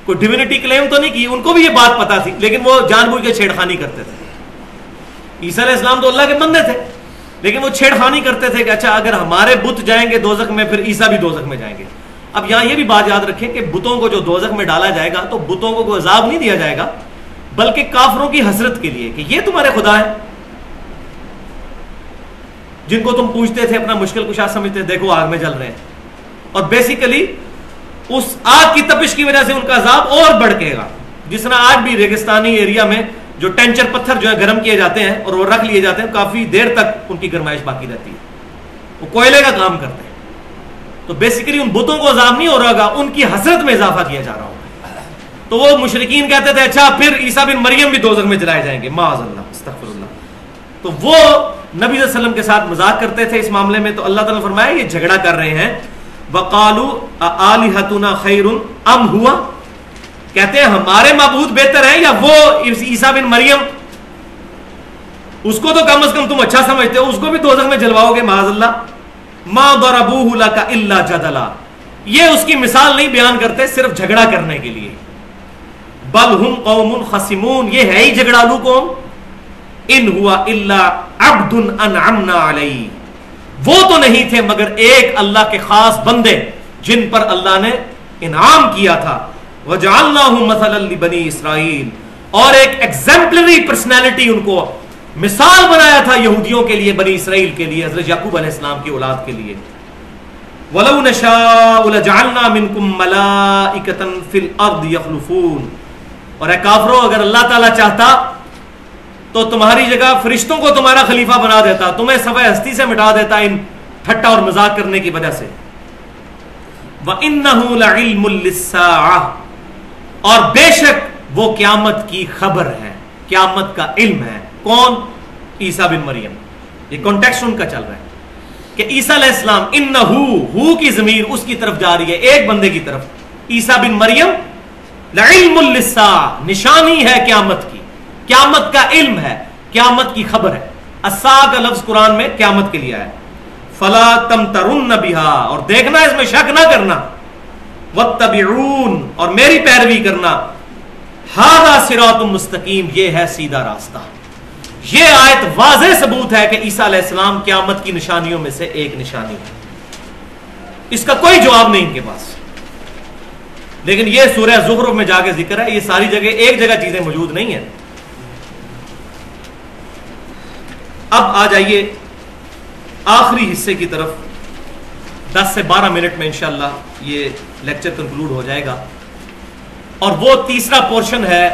کوئی ڈیوینٹی کلیم تو نہیں کی، ان کو بھی یہ بات پتا تھی، لیکن وہ جان بوجھ کے چھیڑخانی کرتے تھے۔ عیسیٰ علیہ السلام تو اللہ کے بندے تھے، لیکن وہ چھیڑخانی کرتے تھے کہ اچھا اگر ہمارے بت جائیں گے دوزخ میں، پھر عیسیٰ بھی دوزخ میں جائیں گے۔ اب یہاں یہ بھی بات یاد رکھیں کہ بتوں کو جو دوزخ میں ڈالا جائے گا تو بتوں کو کوئی عذاب نہیں دیا جائے گا، بلکہ کافروں کی حسرت کے لیے کہ یہ تمہارے خدا ہیں جن کو تم پوچھتے تھے، اپنا مشکل کشا سمجھتے، دیکھو آگ میں جل رہے ہیں۔ اور بیسیکلی اس آگ کی تپش کی وجہ سے ان کا عذاب اور بڑھے گا، جس طرح آج بھی ریگستانی ایریا میں جو ٹینچر پتھر جو ہے گرم کیے جاتے ہیں اور وہ رکھ لیے جاتے ہیں، کافی دیر تک ان کی گرمائش باقی رہتی ہے، وہ کوئلے کا کام کرتے ہیں۔ تو بیسیکلی ان بتوں کو عذاب نہیں ہو رہا ہوگا، ان کی حسرت میں اضافہ کیا جا رہا ہوگا۔ تو وہ مشرکین کہتے تھے اچھا پھر عیسیٰ بن مریم بھی دوزخ میں جلائے جائیں گے، معاذ اللہ، استغفر اللہ۔ تو وہ نبی صلی اللہ علیہ وسلم کے ساتھ مذاق کرتے تھے اس معاملے میں، تو اللہ تعالیٰ نے فرمایا یہ جھگڑا کر رہے ہیں۔ وَقَالُوا أَآلِهَتُنَا خَيْرٌ أَمْ هُوَ، کہتے ہیں ہمارے معبود بہتر ہیں یا وہ عیسیٰ بن مریم؟ اس کو تو کم از کم تم اچھا سمجھتے ہو، اس کو بھی دوزخ میں جلواؤ گے، معاذ اللہ۔ مَا ضَرَبُوهُ لَكَ إِلَّا جَدَلًا، یہ اس کی مثال نہیں بیان کرتے صرف جھگڑا کرنے کے لیے۔ بل ہم قوم خصمون، یہ ہے ہی جھگڑالو قوم۔ ان ہوا الا عبد انعمنا علیہ، وہ تو نہیں تھے مگر ایک اللہ کے خاص بندے جن پر اللہ نے انعام کیا تھا۔ وجعلناہ مثلا لبنی اسرائیل، اور ایک ایگزمپلری پرسنالٹی ان کو مثال بنایا تھا یہودیوں کے لیے، بنی اسرائیل کے لیے، حضرت یعقوب علیہ السلام کی اولاد کے لیے۔ وَلَوْ نَشَاءُ لَجَعَلْنَا مِنْكُمْ مَلَائِكَةً فِي الْأَرْضِ يَخْلُفُونَ، اور اے کافرو اگر اللہ تعالیٰ چاہتا تو تمہاری جگہ فرشتوں کو تمہارا خلیفہ بنا دیتا، تمہیں صفحہ ہستی سے مٹا دیتا ان ٹھٹا اور مذاق کرنے کی وجہ سے۔ وَإِنَّهُ لَعِلْمٌ لِلسَّاعَةِ، اور بے شک وہ قیامت کی خبر ہے، قیامت کا علم ہے۔ کون؟ عیسیٰ بن مریم۔ یہ کانٹیکسٹ ان کا چل رہا ہے کہ عیسیٰ علیہ السلام، انہو کی ضمیر اس کی طرف جا رہی ہے، ایک بندے کی طرف، عیسیٰ بن مریم۔ لعلم للساعة، نشانی ہے قیامت کی، قیامت کا علم ہے، قیامت کی خبر ہے۔ الساعة کا لفظ قرآن میں قیامت کے لیے ہے۔ فلا تمترن بها، اور دیکھنا اس میں شک نہ کرنا، واتبعون، اور میری پیروی کرنا، ھذا صراط مستقیم، یہ ہے سیدھا راستہ۔ یہ آیت واضح ثبوت ہے کہ عیسیٰ علیہ السلام قیامت کی نشانیوں میں سے ایک نشانی ہے، اس کا کوئی جواب نہیں ان کے پاس۔ لیکن یہ سورہ زخرف میں جا کے ذکر ہے، یہ ساری جگہ ایک جگہ چیزیں موجود نہیں ہیں۔ اب آ جائیے آخری حصے کی طرف، 10 سے 12 منٹ میں انشاءاللہ یہ لیکچر کنکلوڈ ہو جائے گا، اور وہ تیسرا پورشن ہے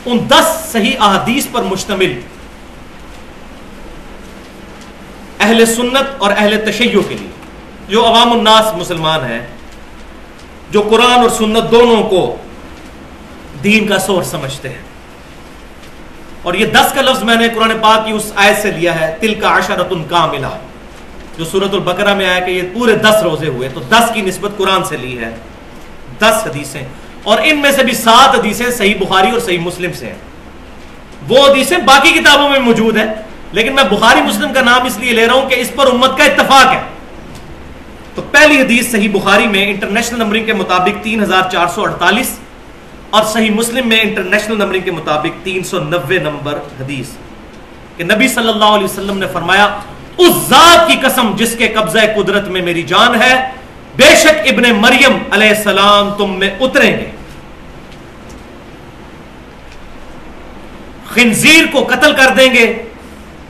ان 10 صحیح احادیث پر مشتمل اہل سنت اور اہل تشیع کے لیے، جو عوام الناس مسلمان ہیں، جو قرآن اور سنت دونوں کو دین کا سورس سمجھتے ہیں۔ اور یہ 10 کا لفظ میں نے قرآن پاک کی اس آیت سے لیا ہے، تلک عشرۃ کاملہ، جو سورۃ البقرہ میں آیا کہ یہ پورے 10 روزے ہوئے، تو 10 کی نسبت قرآن سے لی ہے، 10 حدیثیں، اور ان میں سے بھی 7 حدیثیں صحیح بخاری اور صحیح مسلم سے ہیں۔ وہ حدیثیں باقی کتابوں میں موجود ہیں، لیکن میں بخاری مسلم کا نام اس لیے لے رہا ہوں کہ اس پر امت کا اتفاق ہے۔ تو پہلی حدیث صحیح بخاری میں انٹرنیشنل نمبرنگ کے مطابق 3448، اور صحیح مسلم میں انٹرنیشنل نمبرنگ کے مطابق 390 نمبر حدیث، کہ نبی صلی اللہ علیہ وسلم نے فرمایا، اس ذات کی قسم جس کے قبضہ قدرت میں میری جان ہے، بے شک ابن مریم علیہ السلام تم میں اتریں گے، خنزیر کو قتل کر دیں گے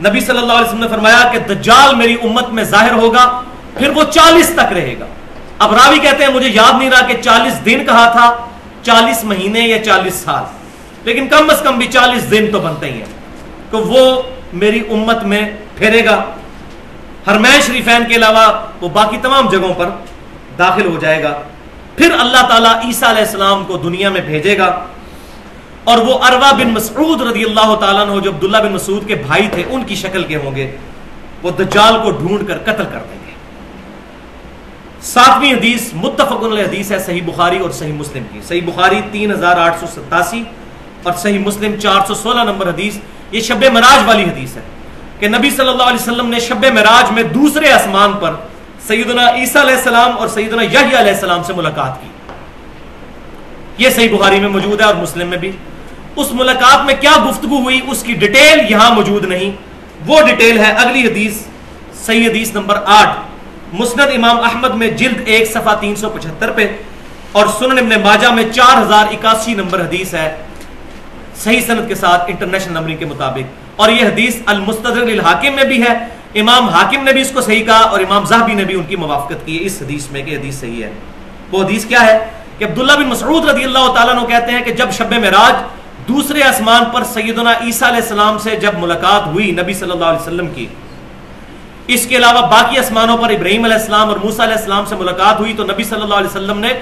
نبی صلی اللہ علیہ وسلم نے فرمایا کہ دجال میری امت میں ظاہر ہوگا، پھر وہ 40 تک رہے گا۔ اب راوی کہتے ہیں مجھے یاد نہیں رہا کہ 40 دن کہا تھا، 40 مہینے یا 40 سال، لیکن کم از کم بھی 40 دن تو بنتے ہی ہیں کہ وہ میری امت میں پھیرے گا، حرمین شریفین کے علاوہ وہ باقی تمام جگہوں پر داخل ہو جائے گا۔ پھر اللہ تعالیٰ عیسیٰ علیہ السلام کو دنیا میں بھیجے گا، اور وہ عروہ بن مسعود رضی اللہ تعالیٰ عنہ جو عبداللہ بن مسعود کے بھائی تھے ان کی شکل کے ہوں گے، وہ دجال کو ڈھونڈ کر قتل کر دیں گے۔ 7ویں حدیث متفق علیہ حدیث ہے صحیح بخاری اور صحیح مسلم کی۔ صحیح بخاری 3887 اور صحیح مسلم 416 نمبر حدیث۔ یہ شب معراج والی حدیث ہے کہ نبی صلی اللہ علیہ وسلم نے شب معراج میں دوسرے آسمان پر سیدنا عیسیٰ علیہ السلام اور سیدنا یحییٰ علیہ السلام سے ملاقات کی۔ یہ صحیح بخاری میں موجود ہے اور مسلم میں بھی۔ اس ملاقات میں کیا گفتگو ہوئی اس کی ڈیٹیل یہاں موجود نہیں، وہ ڈیٹیل ہے اگلی حدیث، صحیح حدیث نمبر 8 مسند امام احمد میں جلد 1 صفحہ 375 پہ، اور سنن ابن ماجہ میں 4081 نمبر حدیث ہے صحیح سند کے ساتھ انٹرنیشنل نمبرنگ کے مطابق، اور یہ حدیث المستدرک للحاکم میں بھی ہے۔ امام حاکم نے بھی اس کو صحیح کہا اور امام ذہبی نے بھی ان کی موافقت کی اس حدیث میں کہ حدیث صحیح ہے۔ وہ حدیث کیا ہے کہ عبداللہ بن مسعود رضی اللہ تعالیٰ عنہ کہتے ہیں کہ جب شب معراج دوسرے آسمان پر سیدنا عیسیٰ علیہ السلام سے جب ملاقات ہوئی نبی صلی اللہ علیہ وسلم کی، اس کے علاوہ باقی آسمانوں پر ابراہیم علیہ السلام اور موسیٰ علیہ السلام سے ملاقات ہوئی، تو نبی صلی اللہ علیہ وسلم نے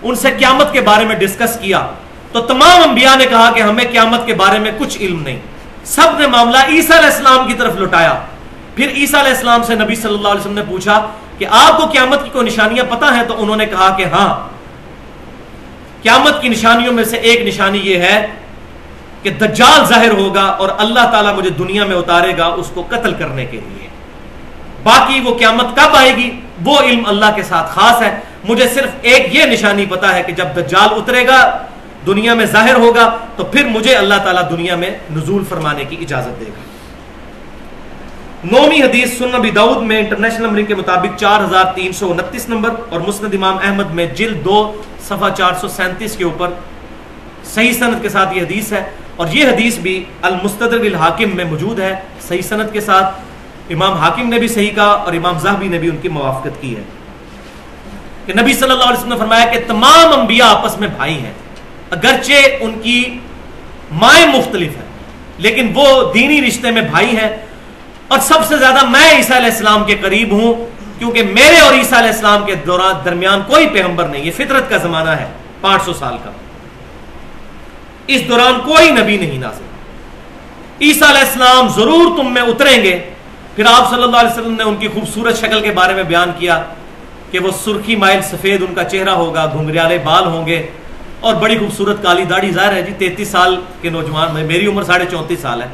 ان سے قیامت کے بارے میں ڈسکس کیا، تو تمام انبیاء نے کہا کہ ہمیں قیامت کے بارے میں کچھ علم نہیں، سب نے معاملہ عیسیٰ علیہ السلام کی طرف لوٹایا۔ پھر عیسیٰ علیہ السلام سے نبی صلی اللہ علیہ وسلم نے پوچھا کہ آپ کو قیامت کی کوئی نشانیاں پتہ ہیں؟ تو انہوں نے کہا کہ ہاں، قیامت کی نشانیوں میں سے ایک نشانی یہ ہے کہ دجال ظاہر ہوگا اور اللہ تعالیٰ مجھے دنیا میں اتارے گا اس کو قتل کرنے کے لیے، باقی وہ قیامت کب آئے گی وہ علم اللہ کے ساتھ خاص ہے، مجھے صرف ایک یہ نشانی پتا ہے کہ جب دجال اترے گا دنیا میں ظاہر ہوگا تو پھر مجھے اللہ تعالیٰ دنیا میں نزول فرمانے کی اجازت دے گا۔ 9ویں حدیث سنن ابی داؤد میں انٹرنیشنل نمبرنگ کے مطابق 4329 نمبر، اور مسند امام احمد میں جلد 2 صفحہ 437 کے اوپر صحیح سند کے ساتھ یہ حدیث ہے، اور یہ حدیث بھی المستدرک للحاکم میں موجود ہے صحیح سند کے ساتھ۔ امام حاکم نے بھی صحیح کہا اور امام ذہبی نے بھی ان کی موافقت کی ہے کہ نبی صلی اللہ علیہ وسلم نے فرمایا کہ تمام انبیاء آپس میں بھائی ہیں، اگرچہ ان کی مائیں مختلف ہیں لیکن وہ دینی رشتے میں بھائی ہیں، اور سب سے زیادہ میں عیسیٰ علیہ السلام کے قریب ہوں کیونکہ میرے اور عیسیٰ علیہ السلام کے درمیان کوئی پیغمبر نہیں، یہ فطرت کا زمانہ ہے 500 سال کا، اس دوران کوئی نبی نہیں نازل، عیسیٰ علیہ السلام ضرور تم میں اتریں گے۔ پھر آپ صلی اللہ علیہ وسلم نے ان کی خوبصورت شکل کے بارے میں بیان کیا کہ وہ سرخی مائل سفید ان کا چہرہ ہوگا، گھنگریالے بال ہوں گے اور بڑی خوبصورت کالی داڑھی، ظاہر ہے جی 33 سال کے نوجوان، میری عمر 34.5 سال ہے،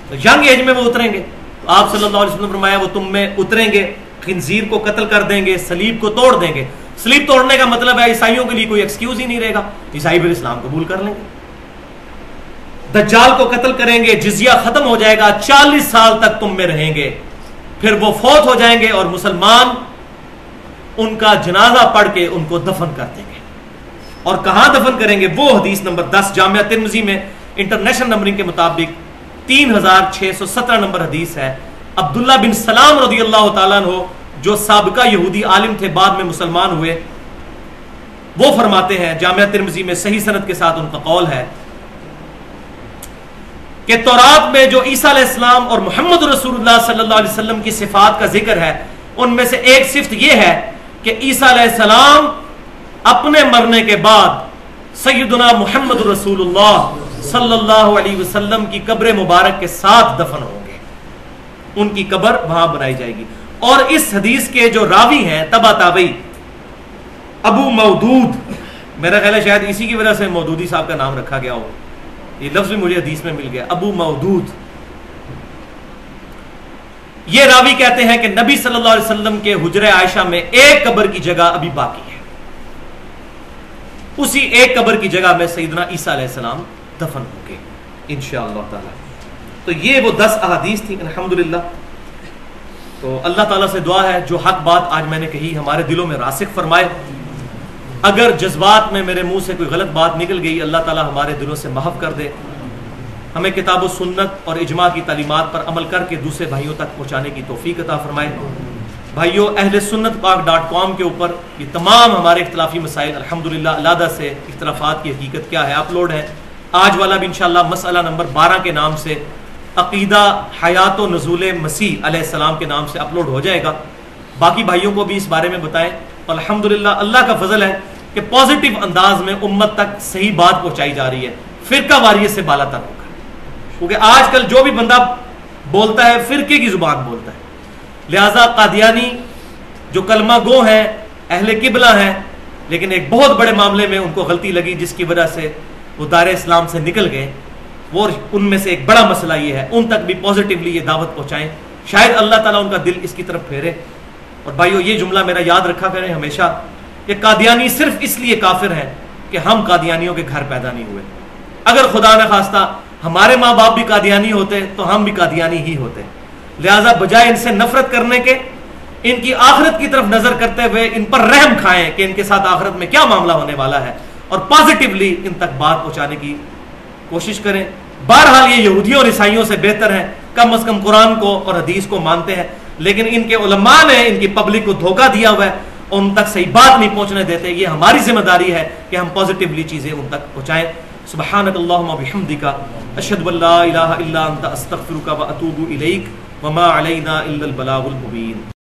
تو ینگ ایج میں وہ اتریں گے۔ تو آپ صلی اللہ علیہ وسلم نے فرمایا وہ تم میں اتریں گے، خنزیر کو قتل کر دیں گے، صلیب کو توڑ دیں گے۔ صلیب توڑنے کا مطلب ہے عیسائیوں کے لیے کوئی ایکسکیوز ہی نہیں رہے گا، عیسائی پھر اسلام قبول کر لیں گے۔ دجال کو قتل کریں گے، جزیہ ختم ہو جائے گا، 40 سال تک تم میں رہیں گے، پھر وہ فوت ہو جائیں گے اور مسلمان ان کا جنازہ پڑھ کے ان کو دفن کر دیں گے۔ اور کہاں دفن کریں گے؟ وہ حدیث نمبر 10 جامعہ ترمذی میں انٹرنیشنل نمبرنگ کے مطابق 3617 نمبر حدیث ہے۔ عبداللہ بن سلام رضی اللہ تعالیٰ عنہ جو سابقہ یہودی عالم تھے، بعد میں مسلمان ہوئے، وہ فرماتے ہیں جامعہ ترمذی میں صحیح سند کے ساتھ ان کا قول ہے کہ تورات میں جو عیسیٰ علیہ السلام اور محمد رسول اللہ صلی اللہ علیہ وسلم کی صفات کا ذکر ہے، ان میں سے ایک صفت یہ ہے کہ عیسیٰ علیہ السلام اپنے مرنے کے بعد سیدنا محمد رسول اللہ صلی اللہ علیہ وسلم کی قبر مبارک کے ساتھ دفن ہوں گے، ان کی قبر وہاں بنائی جائے گی۔ اور اس حدیث کے جو راوی ہیں تبع تابعی ابو مودود، میرا خیال ہے شاید اسی کی وجہ سے مودودی صاحب کا نام رکھا گیا ہو، یہ لفظ بھی مجھے حدیث میں مل گیا، ابو مودود، یہ راوی کہتے ہیں کہ نبی صلی اللہ علیہ وسلم کے حجر عائشہ میں ایک قبر کی جگہ ابھی باقی ہے، اسی ایک قبر کی جگہ میں سیدنا عیسیٰ علیہ السلام دفن ہوں گے انشاءاللہ تعالی۔ تو یہ وہ 10 احادیث تھی الحمدللہ۔ تو اللہ تعالیٰ سے دعا ہے جو حق بات آج میں نے کہی ہمارے دلوں میں راسخ فرمائے، اگر جذبات میں میرے منہ سے کوئی غلط بات نکل گئی اللہ تعالیٰ ہمارے دلوں سے محو کر دے، ہمیں کتاب و سنت اور اجماع کی تعلیمات پر عمل کر کے دوسرے بھائیوں تک پہنچانے کی توفیق عطا فرمائے۔ بھائیوں، اہل سنت پاک .com کے اوپر یہ تمام ہمارے اختلافی مسائل الحمدللہ علیحدہ سے اختلافات کی حقیقت کیا ہے اپلوڈ ہے۔ آج والا بھی انشاءاللہ مسئلہ نمبر 12 کے نام سے عقیدہ حیات و نزول مسیح علیہ السلام کے نام سے اپلوڈ ہو جائے گا۔ باقی بھائیوں کو بھی اس بارے میں بتائیں۔ الحمدللہ اللہ کا فضل ہے کہ پازیٹیو انداز میں امت تک صحیح بات پہنچائی جا رہی ہے، فرقہ واریت سے بالا تر ہو کر، کیونکہ آج کل جو بھی بندہ بولتا ہے فرقے کی زبان بولتا ہے۔ لہذا قادیانی جو کلمہ گو ہیں، اہل قبلہ ہیں، لیکن ایک بہت بڑے معاملے میں ان کو غلطی لگی جس کی وجہ سے وہ دار اسلام سے نکل گئے، وہ ان میں سے ایک بڑا مسئلہ یہ ہے، ان تک بھی پازیٹیولی یہ دعوت پہنچائیں، شاید اللہ تعالیٰ ان کا دل اس کی طرف پھیرے۔ اور بھائیو، یہ جملہ میرا یاد رکھا کریں ہمیشہ کہ قادیانی صرف اس لیے کافر ہیں کہ ہم قادیانیوں کے گھر پیدا نہیں ہوئے۔ اگر خدا نخواستہ ہمارے ماں باپ بھی قادیانی ہوتے تو ہم بھی قادیانی ہی ہوتے۔ لہٰذا بجائے ان سے نفرت کرنے کے، ان کی آخرت کی طرف نظر کرتے ہوئے ان پر رحم کھائیں کہ ان کے ساتھ آخرت میں کیا معاملہ ہونے والا ہے، اور پازیٹیولی ان تک بات پہنچانے کی کوشش کریں۔ بہرحال یہ یہودیوں اور عیسائیوں سے بہتر ہے، کم از کم قرآن کو اور حدیث کو مانتے ہیں، لیکن ان کے علماء نے ان کی پبلک کو دھوکہ دیا ہوا ہے، ان تک صحیح بات نہیں پہنچنے دیتے۔ یہ ہماری ذمہ داری ہے کہ ہم پازیٹیولی چیزیں ان تک پہنچائیں۔ سبحانک اللہم وبحمدک، اشہد ان لا الہ الا انت، استغفرک واتوب الیک، وما علینا الا البلاغ المبین۔